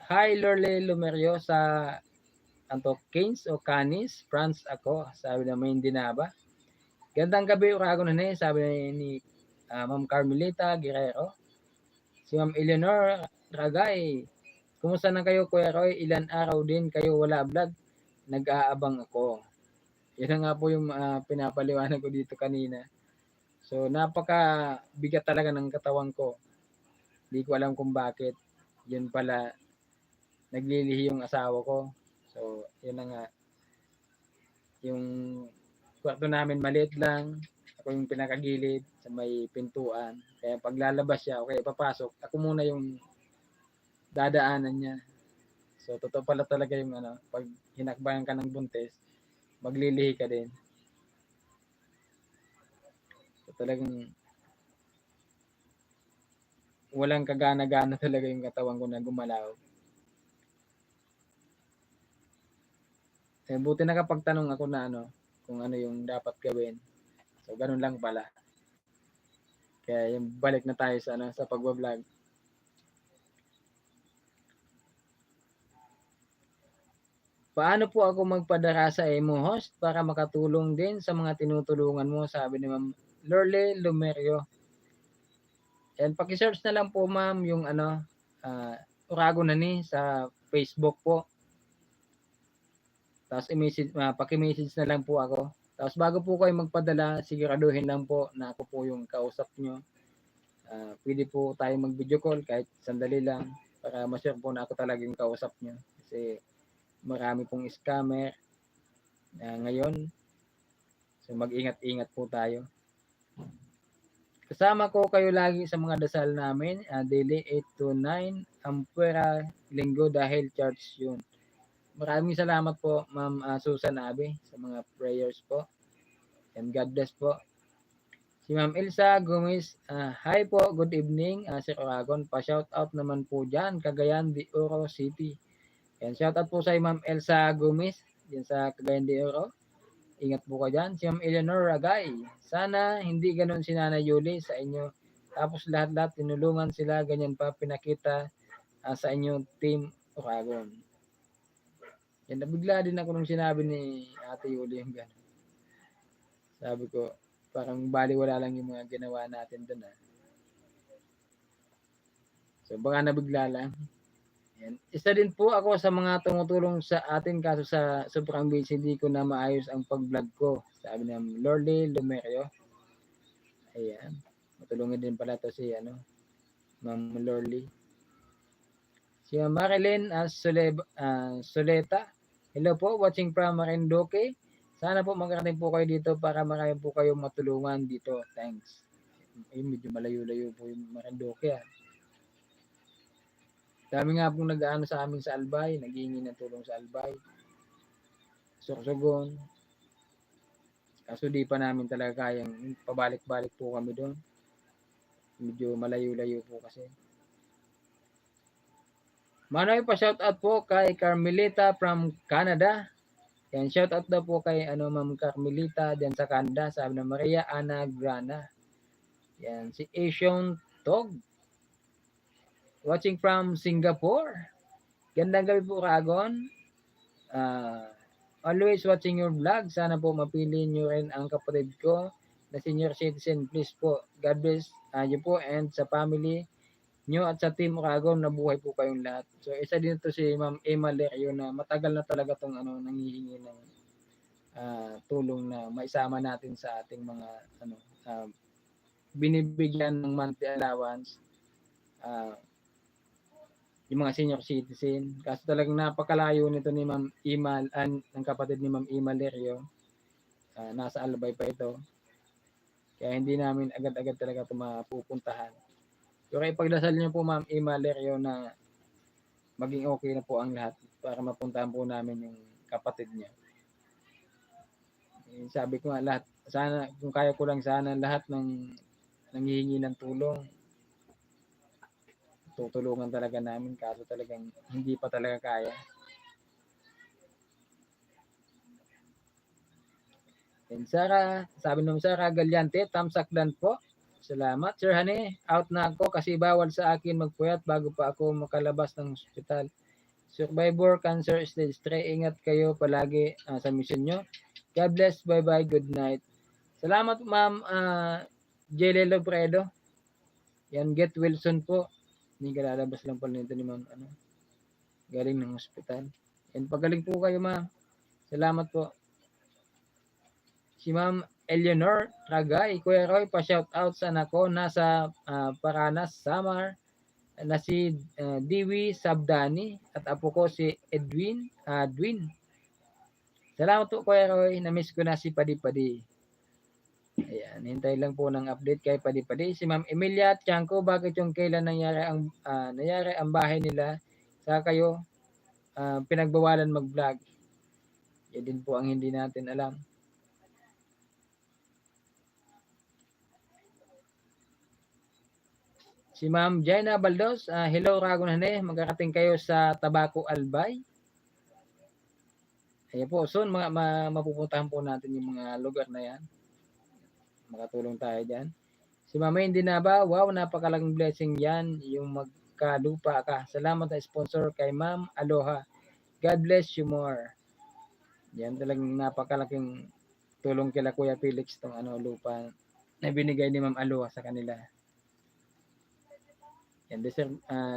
Hi, Lorle Lumerio sa Keynes o Canis, France ako. Sabi na may Dinaba. Gandang gabi, Urago na sabi ni Ma'am Carmelita Guerrero. Si Ma'am Eleanor Ragay. Kumusta na kayo, Kuya Roy? Ilan araw din kayo wala vlog? Nag-aabang ako. Yan nga po yung pinapaliwanag ko dito kanina. So, napaka bigat talaga ng katawan ko. Hindi ko alam kung bakit. Yun pala, naglilihi yung asawa ko. So, yun na nga. Yung kwarto namin maliit lang. Ako yung pinakagilid sa may pintuan. Kaya pag lalabas siya, okay, papasok. Ako muna yung dadaanan niya. So, totoo pala talaga yung ano, pag hinakbayan ka ng buntis, maglilihi ka din. So, talagang walang kagana-gana talaga yung katawan ko na gumalaw. Eh, buti nakapagtanong ako na ano, kung ano yung dapat gawin. So, ganun lang pala. Kaya yung balik na tayo sa ano, sa pagbablog. Paano po ako magpadara sa imo host para makatulong din sa mga tinutulungan mo, sabi ni Ma'am Lorle Lumerio. Yan, paki-search na lang po ma'am yung ano, Urago na ni sa Facebook po. Tapos i-message, paki-message na lang po ako. Tapos bago po kayo magpadala, siguraduhin lang po na ako po yung kausap nyo. Pwede po tayo mag-video call kahit sandali lang para ma-share po na ako talaga yung kausap nyo. Kasi marami pong scammer ngayon. So mag-ingat-ingat po tayo. Kasama ko kayo lagi sa mga dasal namin, daily 8 to 9, Ampera Linggo dahil church yun. Maraming salamat po, Ma'am Susan Abe, sa mga prayers po. And God bless po. Si Ma'am Elsa Gomez, hi po, good evening, Sir Oragon. Pa-shout out naman po dyan, Cagayan de Oro City. And shout out po sa Ma'am Elsa Gomez, dyan sa Cagayan de Oro. Ingat po ka dyan. Si Ma'am Eleanor Ragay, sana hindi ganun si Nana Yuli sa inyo. Tapos lahat-lahat tinulungan sila, ganyan pa pinakita sa inyong team Oragon. Yan, nabigla din ako nung sinabi ni Ate Yuli yung gano'n. Sabi ko, parang baliwala lang yung mga ginawa natin doon. So baka nabigla lang. Yan. Isa din po ako sa mga tumutulong sa atin kaso sa sobrang busy di ko na maayos ang pag-vlog ko. Sabi ng Lordy Lumerio. Ayan. Matulungin din pala to si ano, Ma'am Lorly. Si Marilyn Soleta. Hello po, watching from Marinduque. Sana po magkarating po kayo dito para marami po kayong matulungan dito. Thanks. Medyo malayo-layo po yung Marinduque. Dami nga pong nag-aano sa amin sa Albay, naghihingi ng tulong sa Albay. Sorsogon. Kaso di pa namin talaga kayang pabalik-balik po kami doon. Medyo malayo-layo po kasi. Manoy pa shoutout po kay Carmelita from Canada. Yan, shoutout daw po kay Ma'am Carmelita diyan sa Canada. Sabi na Maria Ana Grana. Yan, si Asian Tog. Watching from Singapore. Gandang gabi po, Kagon. Always watching your vlog. Sana po mapili nyo rin ang kapatid ko na senior citizen. Please po, God bless you po and sa family nyo at sa Team Uragon na buhay po kayong lahat. So isa din to si Ma'am Emma Lerio na matagal na talaga tong nanghihingi ng tulong na maisama natin sa ating mga binibigyan ng monthly allowance yung mga senior citizen. Kasi talagang napakalayo nito ni Ma'am Emma, ng kapatid ni Ma'am Emma Lerio. Nasa Albay pa ito. Kaya hindi namin agad-agad talaga ito mapupuntahan. So kaya pagdasal niyo po Ma'am Emma Lerio na maging okay na po ang lahat para mapuntahan po namin yung kapatid niya. Sabi ko nga lahat, sana kung kaya ko lang sana lahat ng nanghihingi ng tulong, tutulungan talaga namin kaso talagang hindi pa talaga kaya. And Sarah, sabi nung Sarah Galyante, tamsakdan po. Salamat, Sir Hane. Out na ako kasi bawal sa akin magpuyat bago pa ako makalabas ng ospital. Survivor Cancer Stage 3. Ingat kayo palagi sa mission nyo. God bless. Bye-bye. Good night. Salamat, Ma'am Jelly Lobredo. Yan, Get Wilson po. Hindi kalalabas lang pala nito ni Ma'am. Galing ng ospital. Yan, pagaling po kayo, Ma'am. Salamat po. Si Ma'am Eleanor Tragay, Kuya Roy, pa-shout out sa anak ko nasa Paranas, Samar, na si Diwi Sabdani at apo ko si Edwin. Salamat po Kuya Roy, na-miss ko na si Padi-Padi. Ayan, hintay lang po ng update kay Padi-Padi. Si Ma'am Emilia Tiangco, bakit yung kailan nangyari ang bahay nila sa kayo pinagbawalan mag-vlog? Yan din po ang hindi natin alam. Si Ma'am Jaina Baldos, hello Ragon Hane, magkakating kayo sa Tabaco Albay. Ayan po, soon mapupuntahan po natin yung mga lugar na yan. Makatulong tayo dyan. Si Mama hindi na ba? Wow, napakalaking blessing yan. Yung magkalupa ka. Salamat na sponsor kay Ma'am Aloha. God bless you more. Yan talagang napakalaking tulong kila Kuya Felix tong lupa na binigay ni Ma'am Aloha sa kanila. Yan,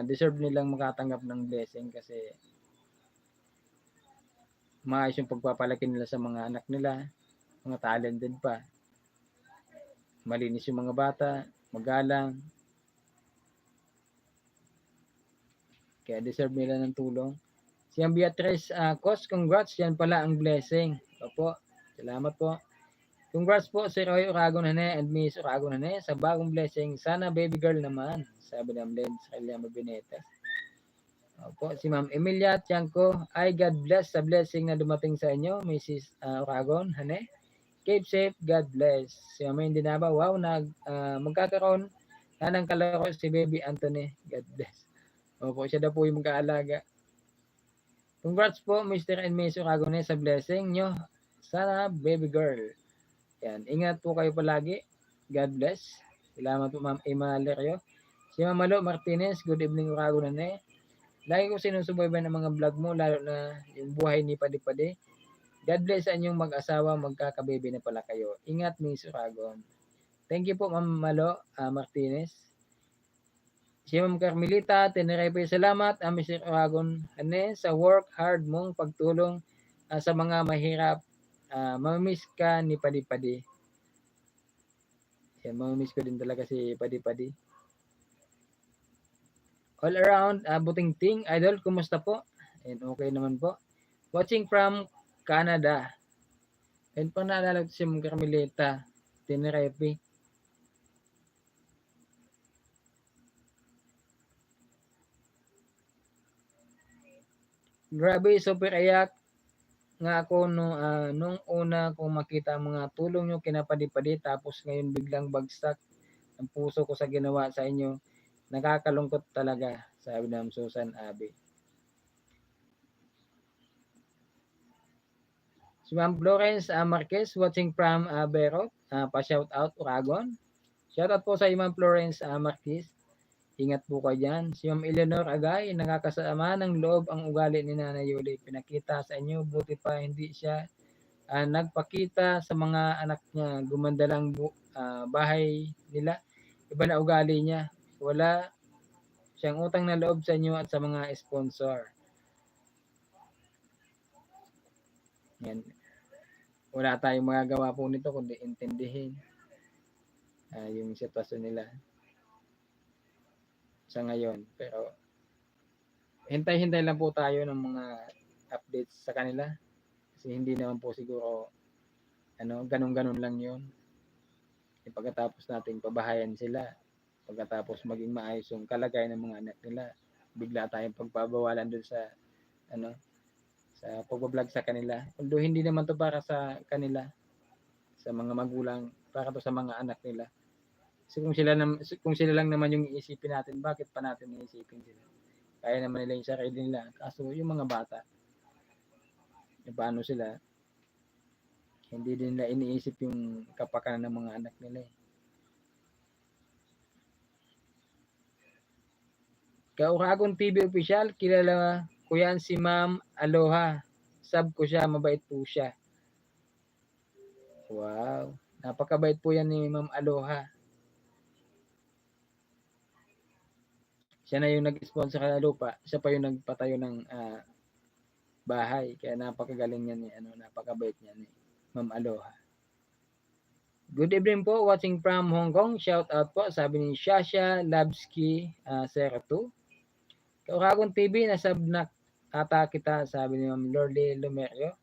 deserve nilang makatanggap ng blessing kasi maayos yung pagpapalaki nila sa mga anak nila, mga talented pa. Malinis yung mga bata, magalang. Kaya deserve nila ng tulong. Si Beatrice Cos, congrats. Yan pala ang blessing. Opo, salamat po. Congrats po si Roy Uragon Hane and Miss Uragon Hane sa bagong blessing. Sana baby girl naman, sabi ng Lens Kailyama Benetes. Opo, si Ma'am Emilia Tiangco, ay God bless sa blessing na dumating sa inyo, Mrs. Uragon Hane. Keep safe, God bless. Si Ma'am Indinaba, wow, magkakaroon na ng kalaro si Baby Anthony. God bless. Opo, siya daw po yung mag-aalaga. Congrats po, Mr. and Miss Uragon sa blessing nyo. Sana baby girl. Yan, ingat po kayo palagi. God bless. Salamat po Ma'am Emma Lerio. Si Ma'am Malo Martinez, good evening Uragon na. Lagi ko sinusubaybayan ng mga vlog mo, lalo na yung buhay ni Padi-Padi. God bless sa inyong mag-asawa, magkakabebe na pala kayo. Ingat, Miss Uragon. Thank you po, Ma'am Malo Martinez. Si Ma'am Carmelita Tenerepe, salamat, Mr. Uragon Hane, sa work hard mong pagtulong sa mga mahirap. Mamamiss ka ni Padi-Padi. Yan, mamamiss ko din talaga si Padi-Padi. All around, Buting Ting, Idol, kumusta po? And okay naman po. Watching from Canada. And pa naalala ko si Ma'am Carmelita Tenerepe. Grabe, super ayak nga ako nung una kong makita ang mga tulong nyo kinapadi-padi tapos ngayon biglang bagsak ang puso ko sa ginawa sa inyo. Nakakalungkot talaga, sabi ng Susan Abe. Si Ma'am Florence Marquez watching from Berot, pa-shout out Uragon. Shout out po sa Ma'am Florence Marquez. Ingat po kayo dyan. Si Ma'am Eleanor Agay, nakakasama ng loob ang ugali ni Nanay Yuli. Pinakita sa inyo, buti pa hindi siya nagpakita sa mga anak niya. Gumanda lang bahay nila. Iba na ugali niya. Wala siyang utang na loob sa inyo at sa mga sponsor. Yan. Wala tayong magagawa po nito kundi intindihin yung sitwasyon nila sa ngayon. Pero hintay-hintay lang po tayo ng mga updates sa kanila kasi hindi naman po siguro ganun-ganun lang yun. Pagkatapos natin pabahayan sila, pagkatapos maging maayos yung kalagayan ng mga anak nila, bigla tayong pagbabawalan dun sa sa pagbablog sa kanila. Although hindi naman to para sa kanila, sa mga magulang, para to sa mga anak nila. Kasi kung sila lang naman yung iisipin natin, bakit pa natin iisipin sila? Kaya naman nila yung sarili nila. Kaso yung mga bata, paano sila, hindi din nila iniisip yung kapakanan ng mga anak nila. Kauragon TV Official, kilala ko yan si Ma'am Aloha. Sub ko siya, mabait po siya. Wow, napakabait po yan ni Ma'am Aloha. Siya na yung nag-sponsor sa lupa. Siya pa yung nagpatayo ng bahay. Kaya napakagaling niya ni napakabait niya ni Ma'am Aloha. Good evening po, watching from Hong Kong. Shout out po, sabi ni Shasha Labski 02. Kauragon TV, nasabnak ata kita, sabi ni Ma'am Lordy Lumerio.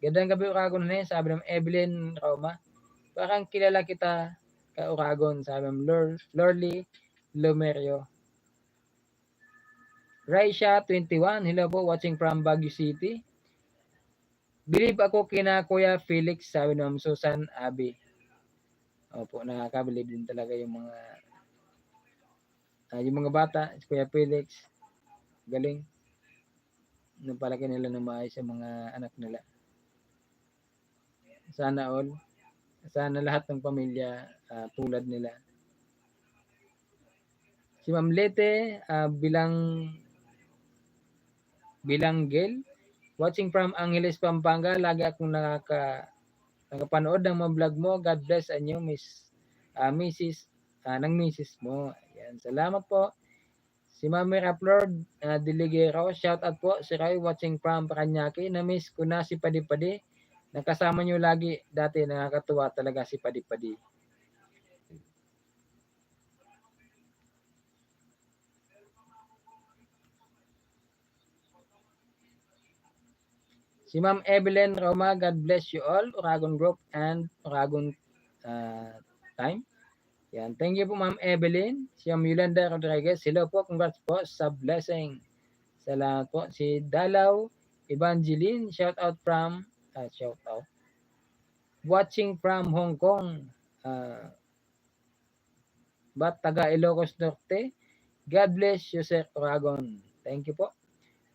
Gandang gabi, Uragon na sabi ng Evelyn Roma. Parang kilala kita ka Uragon, sabi ng Lorly Lomerio. Raisha 21, hello po, watching from Baguio City. Believe ako kina Kuya Felix, sabi ng Susan Abi. Opo, nakakabilib din talaga yung mga bata, si Kuya Felix. Galing. Napalaki nila ng maayos sa mga anak nila. Sana all. Sana lahat ng pamilya tulad nila. Si Ma'am Lete, Bilanggel, watching from Angeles, Pampanga. Lagi akong nakapanood ng mga vlog mo. God bless anyo, Mrs. Ng Mrs. mo. Ayan, salamat po. Si Ma'am Miraplord Diligero, shout out po. Si Roy, watching from Paranaque. Na-miss ko na si Padi-Padi. Nakasama nyo lagi. Dati nakakatuwa talaga si Padi-Padi. Si Ma'am Evelyn Roma, God bless you all. Uragon Group and Uragon Time. Yan. Thank you po Ma'am Evelyn. Si Ma'am Yolanda Rodriguez. Hello po. Congrats po sa blessing. Salamat po. Si Dalaw Evangeline. Shout out. Watching from Hong Kong. But taga Ilocos Norte. God bless you, Sir Uragon. Thank you po.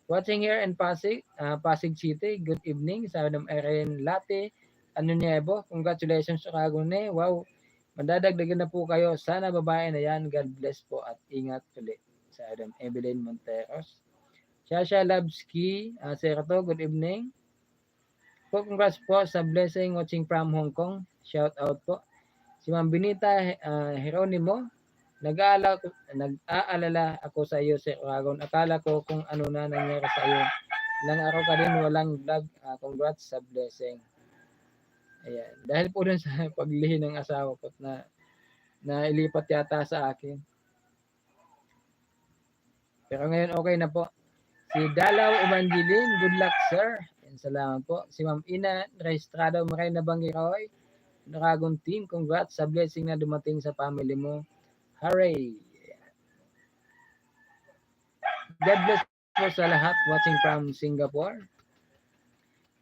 Watching here in Pasig City. Good evening. Sabi ng Erin Late Nuevo. Congratulations, Uragon. Wow. Madadagdagan na po kayo. Sana babae na yan. God bless po at ingat ulit. Sabi ng Evelyn Monteros. Shasha Labski. Serato, good evening. Po, congrats po sa blessing watching from Hong Kong. Shout out po. Si Ma'am Benita Heronimo. Nag-aalala ako sa iyo, Sir Uragon. Akala ko kung ano na nangyari sa iyo. Ilang araw ka din walang vlog. Congrats sa blessing. Ayan. Dahil po dun sa paglihi ng asawa ko na ilipat yata sa akin. Pero ngayon okay na po. Si Dalaw Evangeline, good luck sir. Ayan, salamat po. Si Ma'am Ina Registrado Marina Bangiroy. Uragon team, congrats sa blessing na dumating sa family mo. Hooray! God bless po sa lahat watching from Singapore.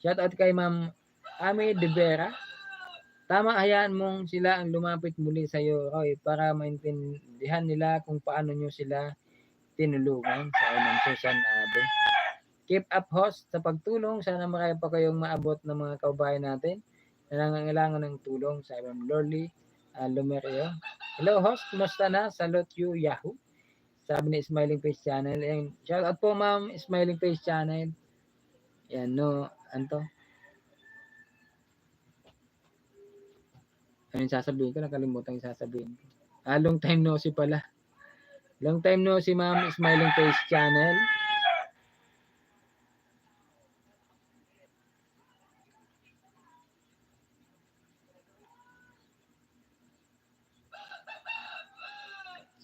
Shout out kay Ma'am Amy De Vera. Tama, hayaan mong sila ang lumapit muli sa iyo, Roy, para maintindihan nila kung paano nyo sila tinulungan sa ng Susan Abe. Keep up host sa pagtulong. Sana marami pa kayong maabot ng mga kaubayan natin na nangangailangan ng tulong sa ibang Lorly Lumerio. Hello host, kumusta na? Salute you, Yahoo. Sabi ni Smiling Face Channel. Ayan, shout out po ma'am, Smiling Face Channel. Yan, no, anto? Ano yung sasabihin ko? Nakalimutan yung sasabihin ko. Long time no see pala. Long time no see ma'am, Smiling Face Channel.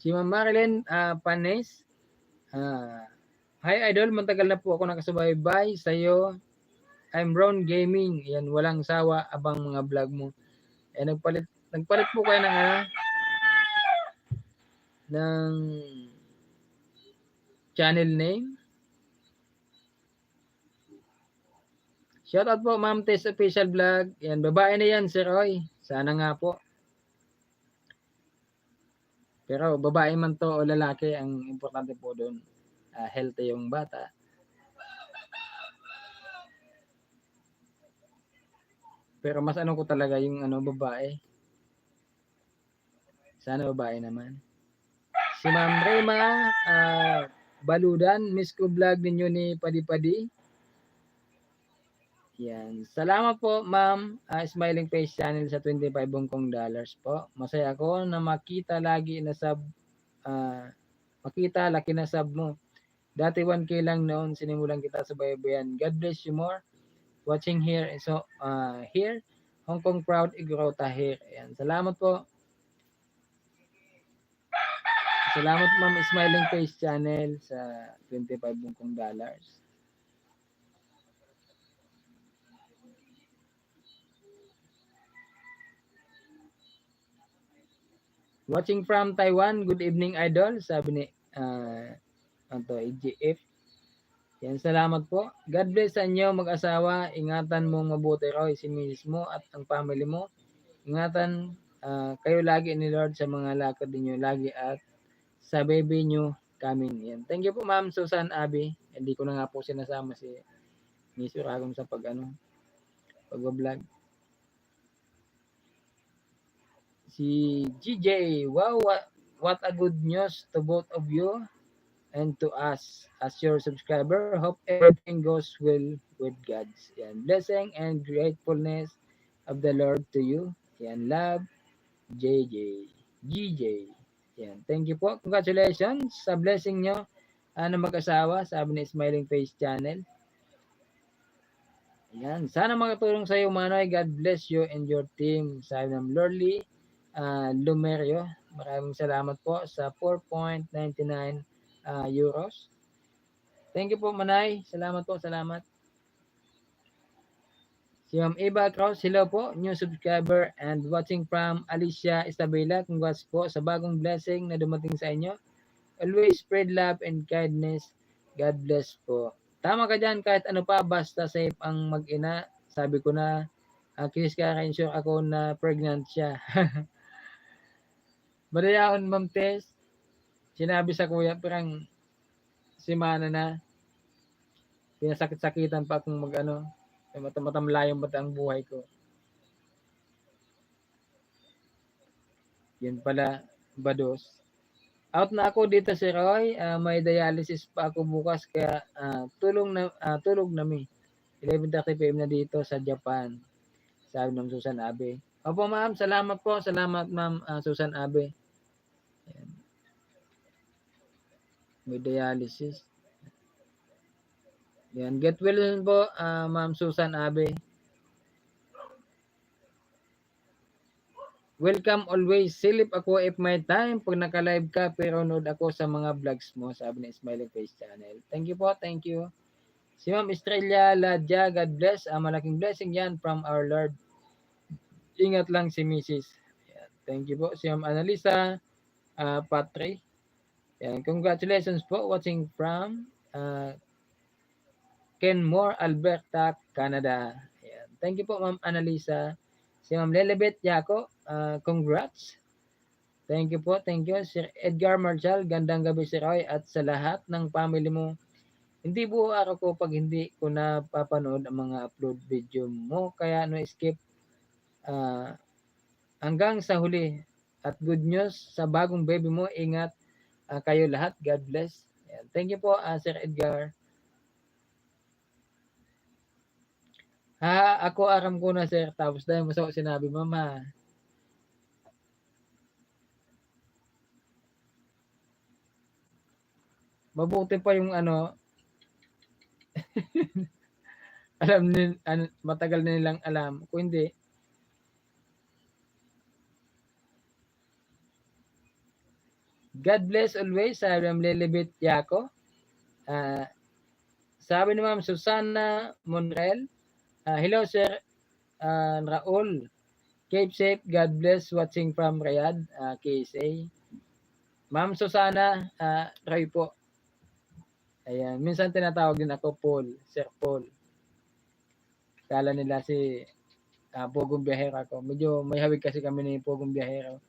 Si Ma'am Marilyn Panes. Hi Idol, matagal na po ako nakasubaybay sa iyo. I'm Ron Gaming. Yan, walang sawa abang mga vlog mo. Nagpalit po kayo ng channel name. Shoutout po Ma'am Tess Official Vlog. Yan, babae na yan, Sir Roy. Sana nga po. Pero babae man to o lalaki, ang importante po doon, healthy yung bata. Pero mas ko talaga yung babae. Sana babae naman. Si Ma'am Rema Baludan, miss ko vlog ninyo ni Padi-Padi. Yan. Salamat po, Ma'am Smiling Face Channel sa 25 Hong Kong dollars po. Masaya ako na makita lagi na laki na sub mo. Dati 1K lang noon, sinimulan kita sa baybayan. God bless you more. Watching here, here, Hong Kong proud, Igro Tahir. Ayan. Salamat po. Salamat Ma'am Smiling Face Channel sa 25 Hong Kong dollars. Watching from Taiwan, good evening idol, sabi ni EGF. Yan, salamat po. God bless sa inyo mag-asawa. Ingatan mong mabuti Roy, si misis mo at ang family mo. Ingatan kayo lagi ni Lord sa mga lakad ninyo lagi at sa baby nyo coming. Yan. Thank you po Ma'am Susan Abi. Hindi ko na nga po sinasama si Miss Uragong sa pag-vlog. Si GJ, wow, what a good news to both of you and to us as your subscriber. Hope everything goes well with God's yan. Blessing and gratefulness of the Lord to you. Yan, love, JJ, GJ. Yan, thank you po. Congratulations sa blessing nyo na mag-asawa, sabi ni Smiling Face Channel. Yan, sana makatulong sa iyo Manoy. God bless you and your team. Sabi ng Lorly Lumerio. Maraming salamat po sa 4.99 euros. Thank you po, Manay. Salamat po, salamat. Si Ma'am Eva Kraus, hello po, new subscriber and watching from Alicia Isabela. Congrats po sa bagong blessing na dumating sa inyo. Always spread love and kindness. God bless po. Tama ka dyan, kahit ano pa, basta safe ang mag-ina. Sabi ko na, kinis ka rin sure ako na pregnant siya. Badayaon, Ma'am Tess. Sinabi sa kuya, parang simana na. Pinasakit-sakitan pa akong matamlayang bata ang buhay ko. Yan pala, bados. Out na ako dito si Roy. May dialysis pa ako bukas kaya tulog na mi. 11:30 PM na dito sa Japan. Sabi ng Susan Abe. Opo ma'am, salamat po. Salamat ma'am Susan Abe. Ayan. May dialysis. Yan, get well po ma'am Susan Abe. Welcome always. Silip ako if may time pag naka-live ka pero nood ako sa mga vlogs mo, sabi ni Smiling Face Channel. Thank you po, thank you. Si Ma'am Estrella Ladja, God bless. Malaking blessing yan from our Lord. Ingat lang si Mrs. Yan. Thank you po. Si Ma'am Annalisa Patri. Yan. Congratulations po watching from Kenmore, Alberta, Canada. Yan. Thank you po Ma'am Annalisa. Si Ma'am Lelebet Yako, congrats. Thank you po, thank you. Sir Edgar Marshall, gandang gabi si Roy at sa lahat ng family mo. Hindi buo araw ko pag hindi ko napapanood ang mga upload video mo, kaya no-skip hanggang sa huli. At good news sa bagong baby mo, ingat kayo lahat. God bless. Yan. Thank you po, Sir Edgar. Ako aram ko na sir, tapos dahil mo sa sinabi mama. Mabuti pa yung alam nil, matagal na nilang alam. Kung hindi, God bless always, sabi ng Lilibit Yako. Sabi ni Ma'am Susana Monreal, hello sir Raul. Keep safe, God bless, watching from Riyadh, KSA. Ma'am Susana, Ray po. Ayan, minsan tinatawag din ako Paul, Sir Paul. Kala nila si Pogong Biyahero ako. Medyo may hawig kasi kami ni Pogong Biyahero.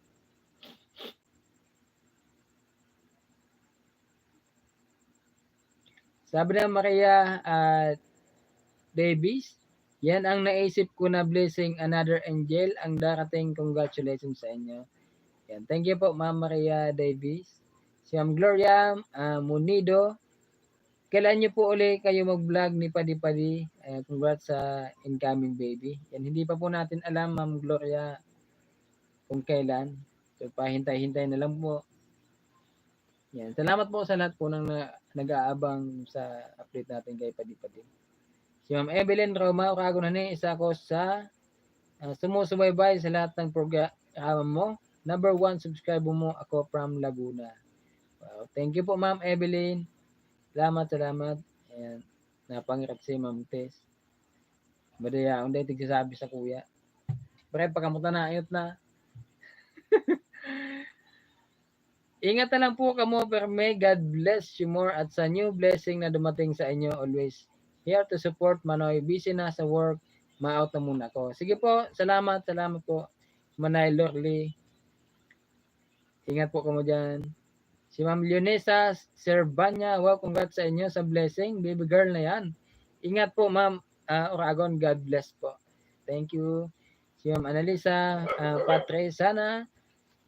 Sabi na Maria Davis, yan ang naisip ko na blessing, another angel ang darating. Congratulations sa inyo. Yan. Thank you po Ma'am Maria Davis. Si Ma'am Gloria Munido, kailan niyo po uli kayo mag-vlog ni Padi-Padi? Congrats sa incoming baby. Yan, hindi pa po natin alam, Ma'am Gloria, kung kailan. So, pahintay-hintay na lang po. Yan. Salamat po sa lahat po ng nag-aabang sa update natin kay Padi-Padi. Si Ma'am Evelyn Roma, kago na ni, isa ko sa sumusubaybay sa lahat ng programa mo. Number 1 subscriber mo ako from Laguna. Wow. Thank you po, Ma'am Evelyn. Salamat. Ayan. Napangirap si Ma'am Tess. Badaya, hindi tigsasabi sa kuya. Pre, pagkamuta na, ayot na. Ingat na lang po kamo, Perme. God bless you more at sa new blessing na dumating sa inyo always. Here to support Manoy. Busy na sa work. Ma-out na muna ko. Sige po. Salamat po. Manay Lorly. Ingat po kamo dyan. Si Ma'am Leonesa Servanya. Wow, congrats sa inyo sa blessing. Baby girl na yan. Ingat po, Ma'am Oragon. God bless po. Thank you. Si Ma'am Annalisa Patre. Sana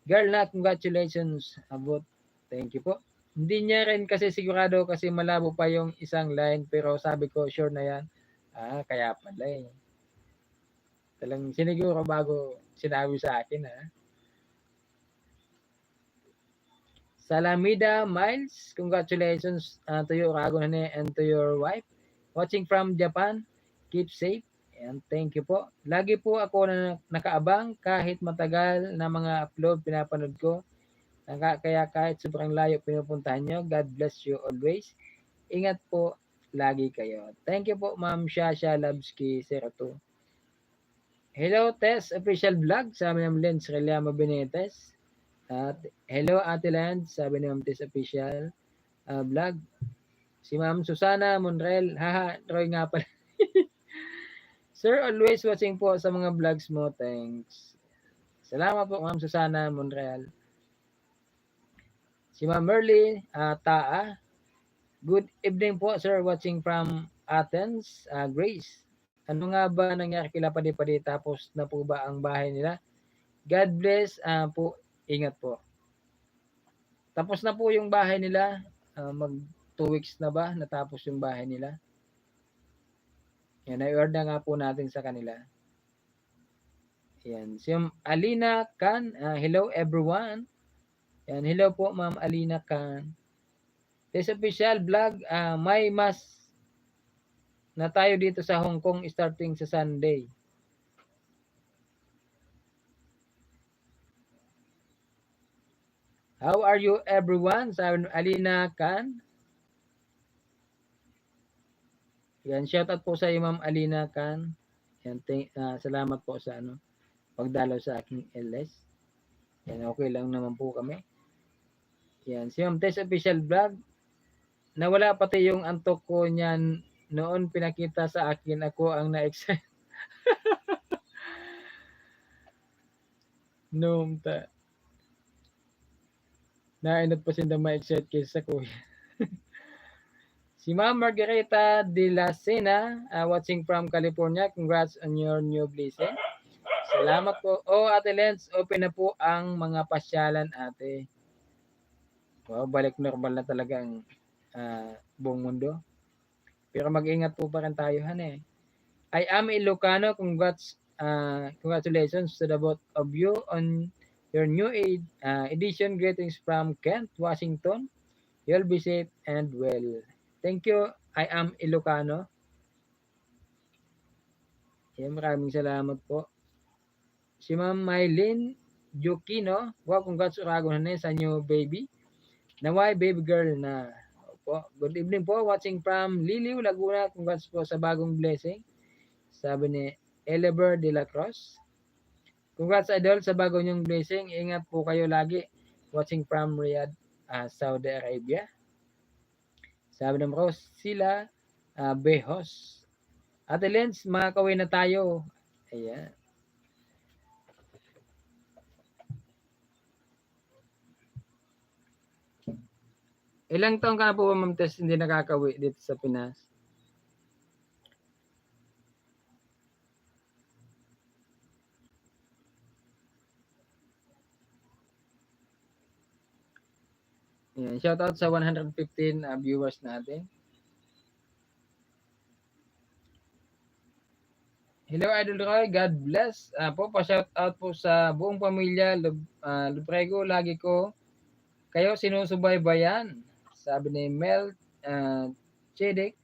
girl na, congratulations. Abot. Thank you po. Hindi niya rin kasi sigurado kasi malabo pa yung isang line pero sabi ko sure na yan. Kaya pala eh. Talang siniguro bago sinabi sa akin ha. Salamida Miles, congratulations to you Oragon and to your wife. Watching from Japan, keep safe and thank you po. Lagi po ako na nakaabang kahit matagal na mga upload pinapanood ko. Kaya kahit sobrang layo pinupuntahan nyo, God bless you always. Ingat po lagi kayo. Thank you po, Ma'am Shasha Labski02. Hello, Tess Official Vlog, sabi ng Lens Reliamo Benitez. At hello, Ate Land, sabi ni Ma'am Tess Official Vlog. Si Ma'am Susana Monreal, haha, Troy nga pala. Sir, always watching po sa mga vlogs mo, thanks. Salamat po, Ma'am Susana Monreal. Si Ma'am Merly Taa, good evening po, sir, watching from Athens, Grace. Ano nga ba nangyari kila Padi-Padi tapos na po ba ang bahay nila? God bless po, ingat po. Tapos na po yung bahay nila, mag 2 weeks na ba natapos yung bahay nila? Yan, na-order nga po natin sa kanila. Yan, si Alina Khan, hello everyone. Yan, hello po Ma'am Alina Khan. This official vlog, may mas na tayo dito sa Hong Kong starting sa Sunday. How are you everyone? Sabi Alina Khan. Yan, shout out po sa iyo Ma'am Alina Khan. Yan, salamat po sa pagdalaw sa aking LS. Yan, okay lang naman po kami. Yan, si Ma'am Tess Official Vlog. Nawala pati yung antok ko niyan noon pinakita sa akin ako ang na-excite. Noong nainot pa sinda ma-excite kaysa kuya. Si Ma'am Margarita de la Sena, watching from California. Congrats on your new blessing. Salamat po. Ate Lens, open na po ang mga pasyalan, ate. Balik normal na talaga ang buong mundo. Pero mag-ingat po pa rin tayo, han. I am Ilocano. Congratulations to the both of you on your new edition. Greetings from Kent, Washington. You'll be safe and well. Thank you. I am Ilocano. Yan, maraming salamat po. Si Ma'am Mylene Jukino. Wow, congrats Oragon sa new baby. Naway, baby girl na. Opo. Good evening po. Watching from Liliw, Laguna. Congrats po sa bagong blessing. Sabi ni Eleber de la Cruz. Congrats idol sa bago niyong blessing. Ingat po kayo lagi. Watching from Riyadh, Saudi Arabia. Sabi ng Rose, sila Behos. Ate Lens, makakawin na tayo. Ayan. Ilang taon ka na po, Ma'am Tess, hindi nakakawi dito sa Pinas? Ayan, shout out sa 115 viewers natin. Hello, Idol Roy. God bless. Pa-shout out po sa buong pamilya. Luprego, lagi ko kayo sinusubaybayan. Sabi ni Mel Chedik.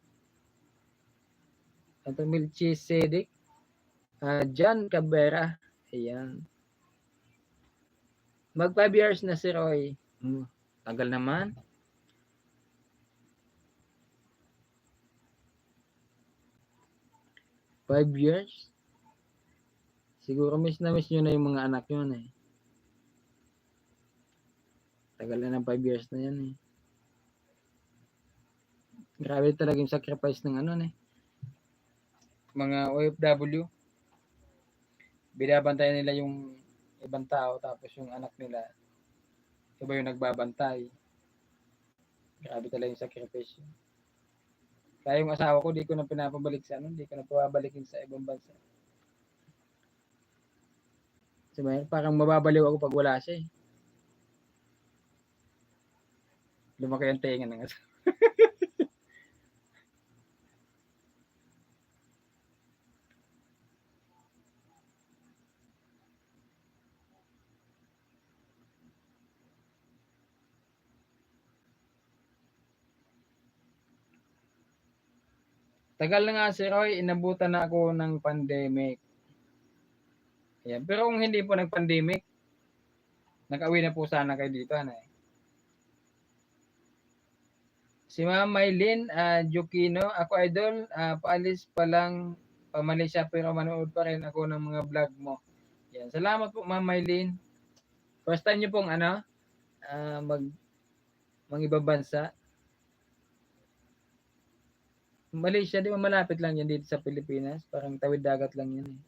Ito Milchi Chedik. John Cabrera. Ayan. Mag 5 years na si Roy. Tagal naman. Five years? Siguro miss na miss nyo na yung mga anak nyo na eh. Tagal na ng 5 years na yan eh. Grabe talaga yung sacrifice ng ano eh. Mga OFW. Binabantayan nila yung ibang tao tapos yung anak nila iba yung nagbabantay. Grabe talaga yung sacrifice. Kaya yung asawa ko, di ko na pinapabalik sa ano, di ko na pababalikin sa ibang bansa. Kasi parang mababaliw ako pag wala siya eh. Lumaki ang tenga ng asawa. Tagal na nga si Roy, inabutan na ako ng pandemic. Ayan. Pero kung hindi po nag-pandemic, nag-uwi na po sana kayo dito. Ano eh. Si Ma'am Maylin Jukino, ako idol, paalis pa lang pa Malaysia pero manood pa rin ako ng mga vlog mo. Yan. Salamat po Ma'am Maylin. First time niyo pong ano, ibang bansa. Malaysia, di ba malapit lang yan dito sa Pilipinas? Parang tawid dagat lang yan eh.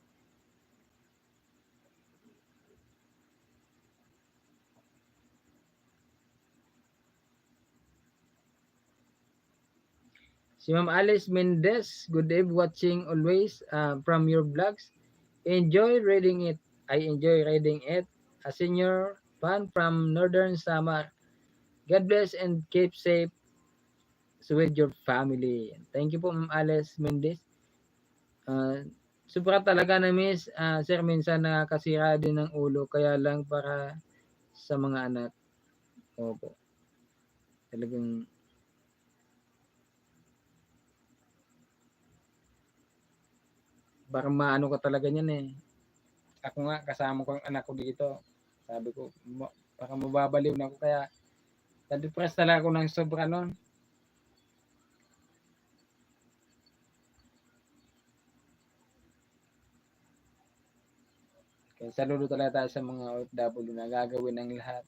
Si Ma'am Alice Mendez, good day, watching always from your vlogs. Enjoy reading it. I enjoy reading it. A senior fan from Northern Samar. God bless and keep safe with your family. Thank you po, Ma'am Alice Mendez. Sobra talaga na miss, sir, minsan nakakasira din ng ulo, kaya lang para sa mga anak. Opo. Talagang parang maano ka talaga niyan eh. Ako nga, kasama ko yung anak ko dito. Sabi ko, parang mababaliw na ako, kaya na-depress talaga ako ng sobra nun. Kaya saludo talaga tayo sa mga OFW na gagawin ang lahat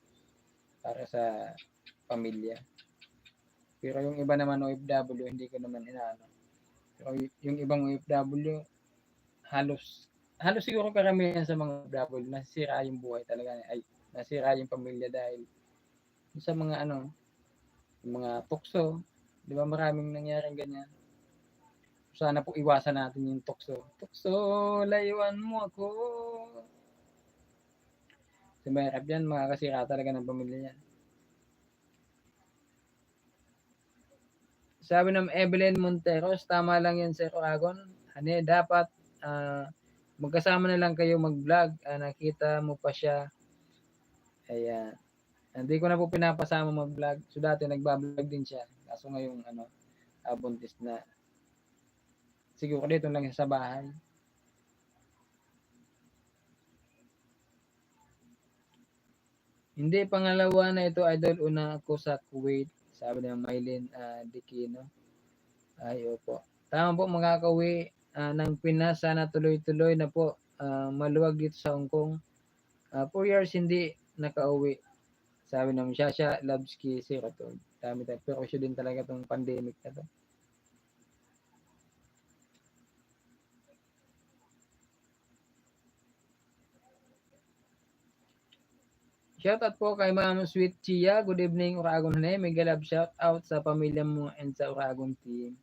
para sa pamilya. Pero yung iba naman OFW, hindi ko naman inaano. Pero yung ibang OFW, halos siguro karamihan sa mga OFW, nasira yung buhay talaga. Ay, nasira yung pamilya dahil sa mga ano, yung mga tukso. Di ba maraming nangyaring ganyan? Sana po iwasan natin yung tukso. Tukso, layuan mo ako. Si Mahirap yan, makakasira talaga ng pamilya yan. Sabi ng Evelyn Monteros, tama lang yan Sir Oragon. Ano dapat magkasama na lang kayo mag-vlog. Nakita mo pa siya. Ayan. Hindi ko na po pinapasama mag-vlog. So dati nagbablog din siya. Kaso ngayong buntis na. Siguro dito lang sa bahay. Hindi, pangalawa na ito, idol. Una ako sa Kuwait. Sabi ng Mylene Dikino. Ay, opo. Tama po, makakauwi ng Pinas. Sana tuloy-tuloy na po. Maluwag dito sa Hong Kong. 4 years hindi nakauwi. Sabi ng Shasha Labsky, zero to. Dami tayo. Pero issue din talaga itong pandemic na to. Shoutout po kay Ma'am Sweet Chia. Good evening, Uragon Hane. May galab shoutout sa pamilya mo and sa Uragon team.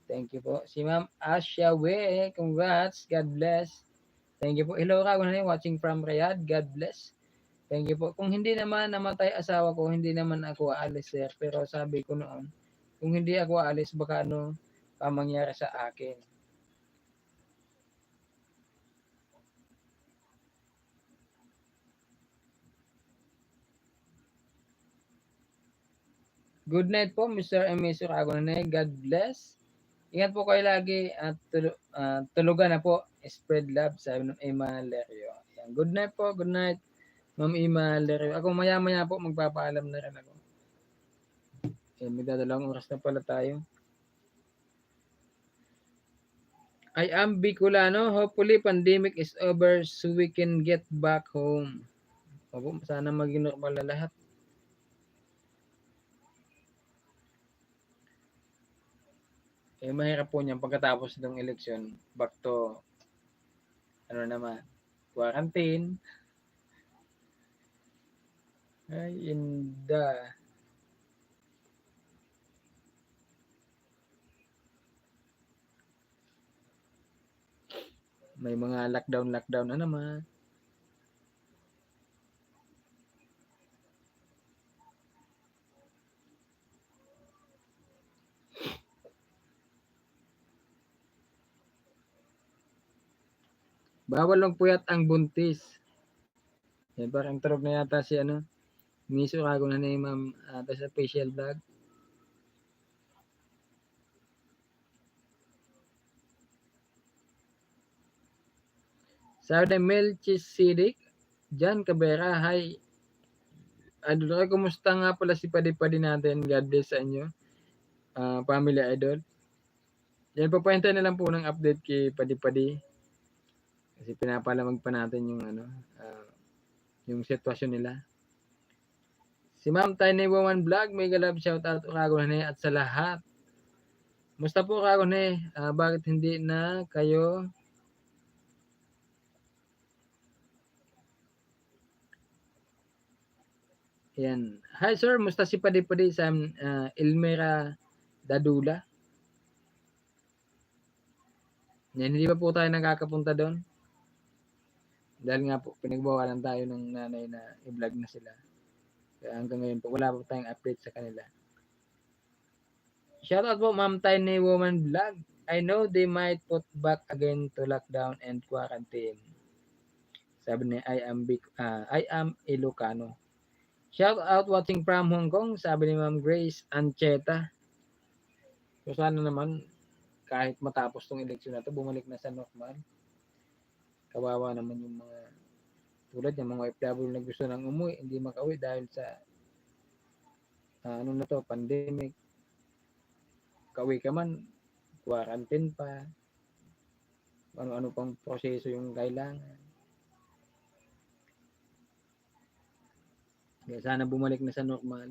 Thank you po. Si Ma'am Asha We, congrats. God bless. Thank you po. Hello, Uragon Hane, watching from Riyadh. God bless. Thank you po. Kung hindi naman namatay asawa ko, hindi naman ako aalis, sir. Pero sabi ko noon, kung hindi ako aalis, baka pa mangyari sa akin. Good night po, Mr. and Mrs. Uragon Hane. God bless. Ingat po kayo lagi at tulugan na po. Spread love, sabi ng Emma Lerio. Good night po, good night. Ma'am Emma Lerio. Ako maya-maya po magpapaalam na rin ako. May dadalawang oras na pala tayo. I am Bicolano. Hopefully, pandemic is over so we can get back home. Opo, sana maging normal na lahat. mahirap po niyan pagkatapos ng eleksyon, back to, ano naman, quarantine. Ay, inda. May mga lockdown na naman. Bawal lang puyat ang buntis. Parang turog na yata si Miso Rago na ni Ma'am sa facial vlog. Sabi na Melchizedek, Jan Cabrera, hi. Idol, kumusta nga pala si Padi-Padi natin? God bless sa inyo. Family Idol. Yan, papahintay na lang po ng update kay Padi-Padi. Kasi pinapalamag pa natin yung yung sitwasyon nila. Si Ma'am Tiny Woman Vlog, may galab shoutout Ragone at sa lahat. Musta po Ragone? Bakit hindi na kayo Yan. Hi sir, musta si Padi-Padi sa Elmira Dadula? Yan, hindi pa po tayo nakakapunta doon. Dahil nga po, pinagbawalan tayo ng nanay na i-vlog na sila. Kaya hanggang ngayon po, wala po tayong update sa kanila. Shoutout po, Ma'am Tiny Woman Vlog. I know they might put back again to lockdown and quarantine. Sabi niya, I am Ilocano. Shout out watching from Hong Kong, sabi ni Ma'am Grace Ancheta. So sana naman, kahit matapos tong eleksyon na to, bumalik na sa normal. Kawawa naman yung mga tulad ng mga OFW na gusto nang umuwi, hindi makauwi dahil sa pandemic. Kauwi ka man, quarantine pa, ano-ano pang proseso yung kailangan. Kaya sana bumalik na sa normal.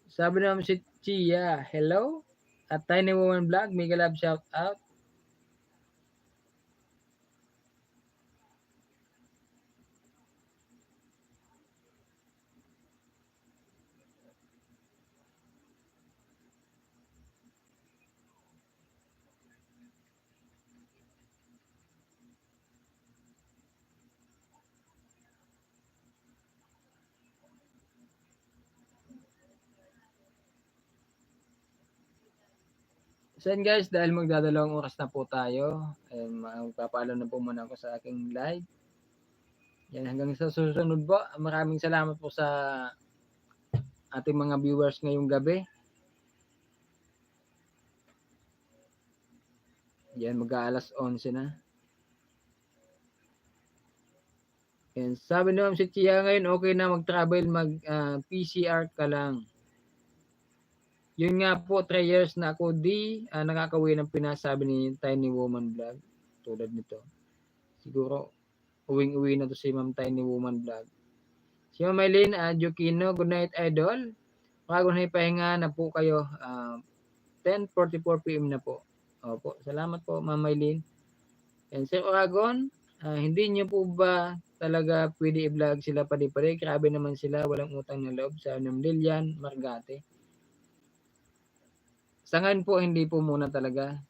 Sabi naman si Chia, hello? At Tiny Woman Vlog, mega love shout out. So yan guys, dahil magdadalawang oras na po tayo, magpapaalam na po muna ako sa aking live. Yan, hanggang sa susunod po. Maraming salamat po sa ating mga viewers ngayong gabi. Yan, mag-aalas 11 na. Yan, sabi naman si Tia ngayon, okay na mag-travel, mag-PCR ka lang. Yun nga po, 3 years na ako nakakauwi ng Pinas, sabi ni Tiny Woman Vlog. Tulad nito. Siguro, uwing-uwi na to si Ma'am Tiny Woman Vlog. Si Ma'am Eileen Jokino, good night idol. Bago na ipahinga na po kayo, 10:44 PM na po. Opo, salamat po Ma'am Eileen. And Sir Oragon, hindi niyo po ba talaga pwede i-vlog sila Padi-Padi? Grabe naman sila, walang utang na loob. Sa Lilian Margate. Sa ngayon po, hindi po muna talaga.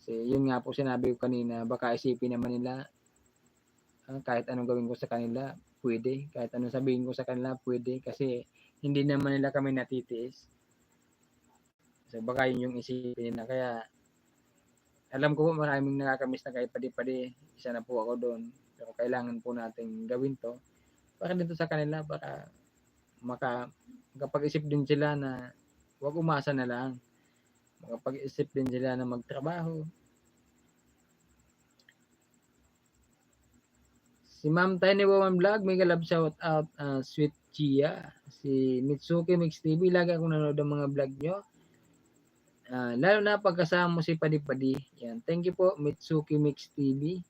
Kasi yun nga po sinabi ko kanina, baka isipin naman nila, kahit anong gawin ko sa kanila, pwede. Kahit anong sabihin ko sa kanila, pwede. Kasi hindi naman nila kami natitiis. So baka yun yung isipin nila. Kaya alam ko po maraming nakakamiss na kay Padi-Padi. Isa na po ako doon. Pero kailangan po natin gawin to para dito sa kanila, para makapag-isip din sila na huwag umasa na lang. Makapag-isip din sila na magtrabaho. Si Ma'am Tiny Woman Vlog, mega love shout out, Sweet Chia. Si Mitsuki Mix TV, lagi akong nanonood ng mga vlog nyo. Lalo na pagkasama mo si Padi-Padi. Yan. Thank you po, Mitsuki Mix TV.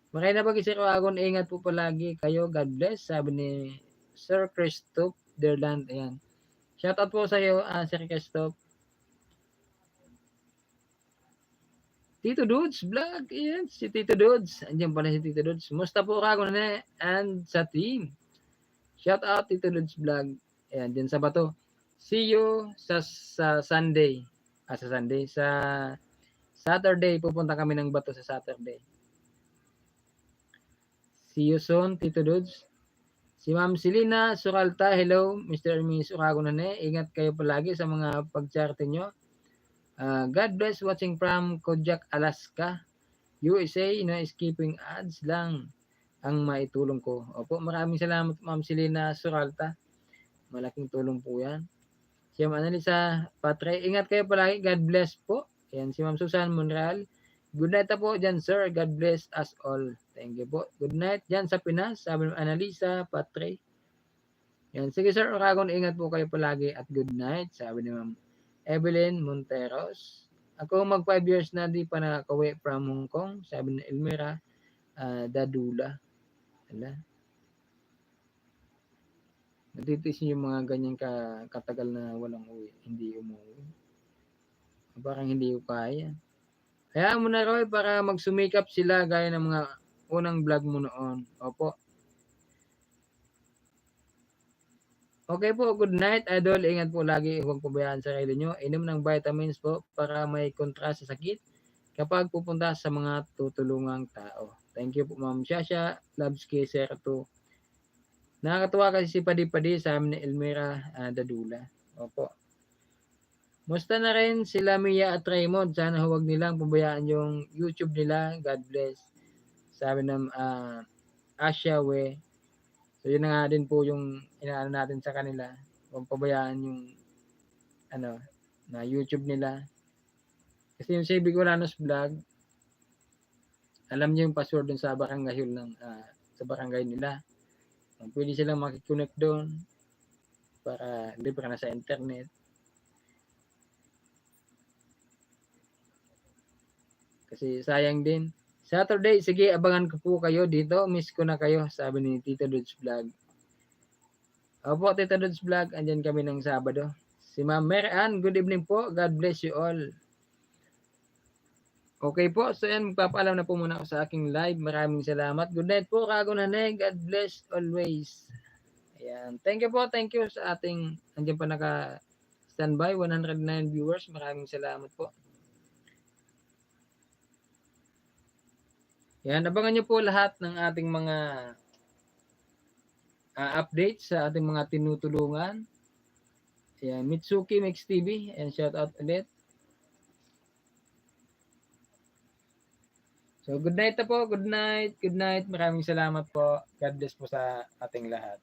Makay na pag Sir Wagon, ingat po palagi kayo. God bless. Sabi ni Sir Christoph Derland. Ayan. Shoutout po sa iyo, Sir Christoph. Tito Dudes Vlog. Ayan, si Tito Dudes. Andiyan pala si Tito Dudes. Musta po ka na and sa team. Shoutout Tito Dudes Vlog. Ayan, dyan sa bato. See you sa Sunday. Sa Sunday. Sa Saturday. Pupunta kami ng bato sa Saturday. See you soon, Tito Dudes. Si Ma'am Selena Suralta, hello, Mr. and Miss Uragonane. Ingat kayo palagi sa mga pag-charte nyo. God bless watching from Kodiak, Alaska, USA. No skipping ads lang ang maitulong ko. Opo, maraming salamat Ma'am Selena Suralta. Malaking tulong po yan. Si Ma'am Annalisa Patre, ingat kayo palagi. God bless po. Yan, si Ma'am Susan Monreal. Good night po dyan, sir. God bless us all. Thank you po. Good night dyan sa Pinas. Sabi ng Annalisa Patre. Yan. Sige, Sir Oragon, ingat po kayo palagi at good night. Sabi ni Ma'am Evelyn Monteros. Ako mag 5 years na di pa nakakawi from Hong Kong. Sabi ni Elmira Dadula. Ala. Natitis yung mga ganyan katagal na walang uwi. Hindi umuwi. Parang hindi ko kaya. Kaya mo na Roy para magsumikap sila gaya ng mga unang vlog mo noon. Opo. Okay po, good night idol. Ingat po lagi, huwag pabayaan sa sarili nyo. Inom ng vitamins po para may kontra sa sakit kapag pupunta sa mga tutulungang tao. Thank you po Ma'am Shasha, Labski, Serto. Nakakatuwa kasi si Padi-Padi sa amin ni Elmira Dadula. Opo. Musta na rin sila Mia at Raymond. Sana huwag nilang pabayaan yung YouTube nila. God bless. Sabi ng Asya We. So yun na nga din po yung inaano natin sa kanila. Huwag pabayaan yung na YouTube nila. Kasi yung si Bicolanos Vlog, alam niyo yung password dun sa barangay ng sa barangay nila. Pwede silang makikonnect doon para hindi pa na sa internet. Kasi sayang din. Saturday, sige, abangan ko po kayo dito. Miss ko na kayo, sabi ni Tito Dudes Vlog. Opo, Tito Dudes Vlog, andyan kami ng Sabado. Si Ma'am Mary Ann, good evening po. God bless you all. Okay po, so yan, magpapaalam na po muna ako sa aking live. Maraming salamat. Good night po, Kagunane. God bless always. Ayan. Thank you po, thank you sa ating, andyan pa naka-standby, 109 viewers. Maraming salamat po. Yan, abangan nyo po lahat ng ating mga updates sa ating mga tinutulungan. Yan, Mitsuki Mix TV, and shout out ulit. So, good night na po, good night, good night. Maraming salamat po. God bless po sa ating lahat.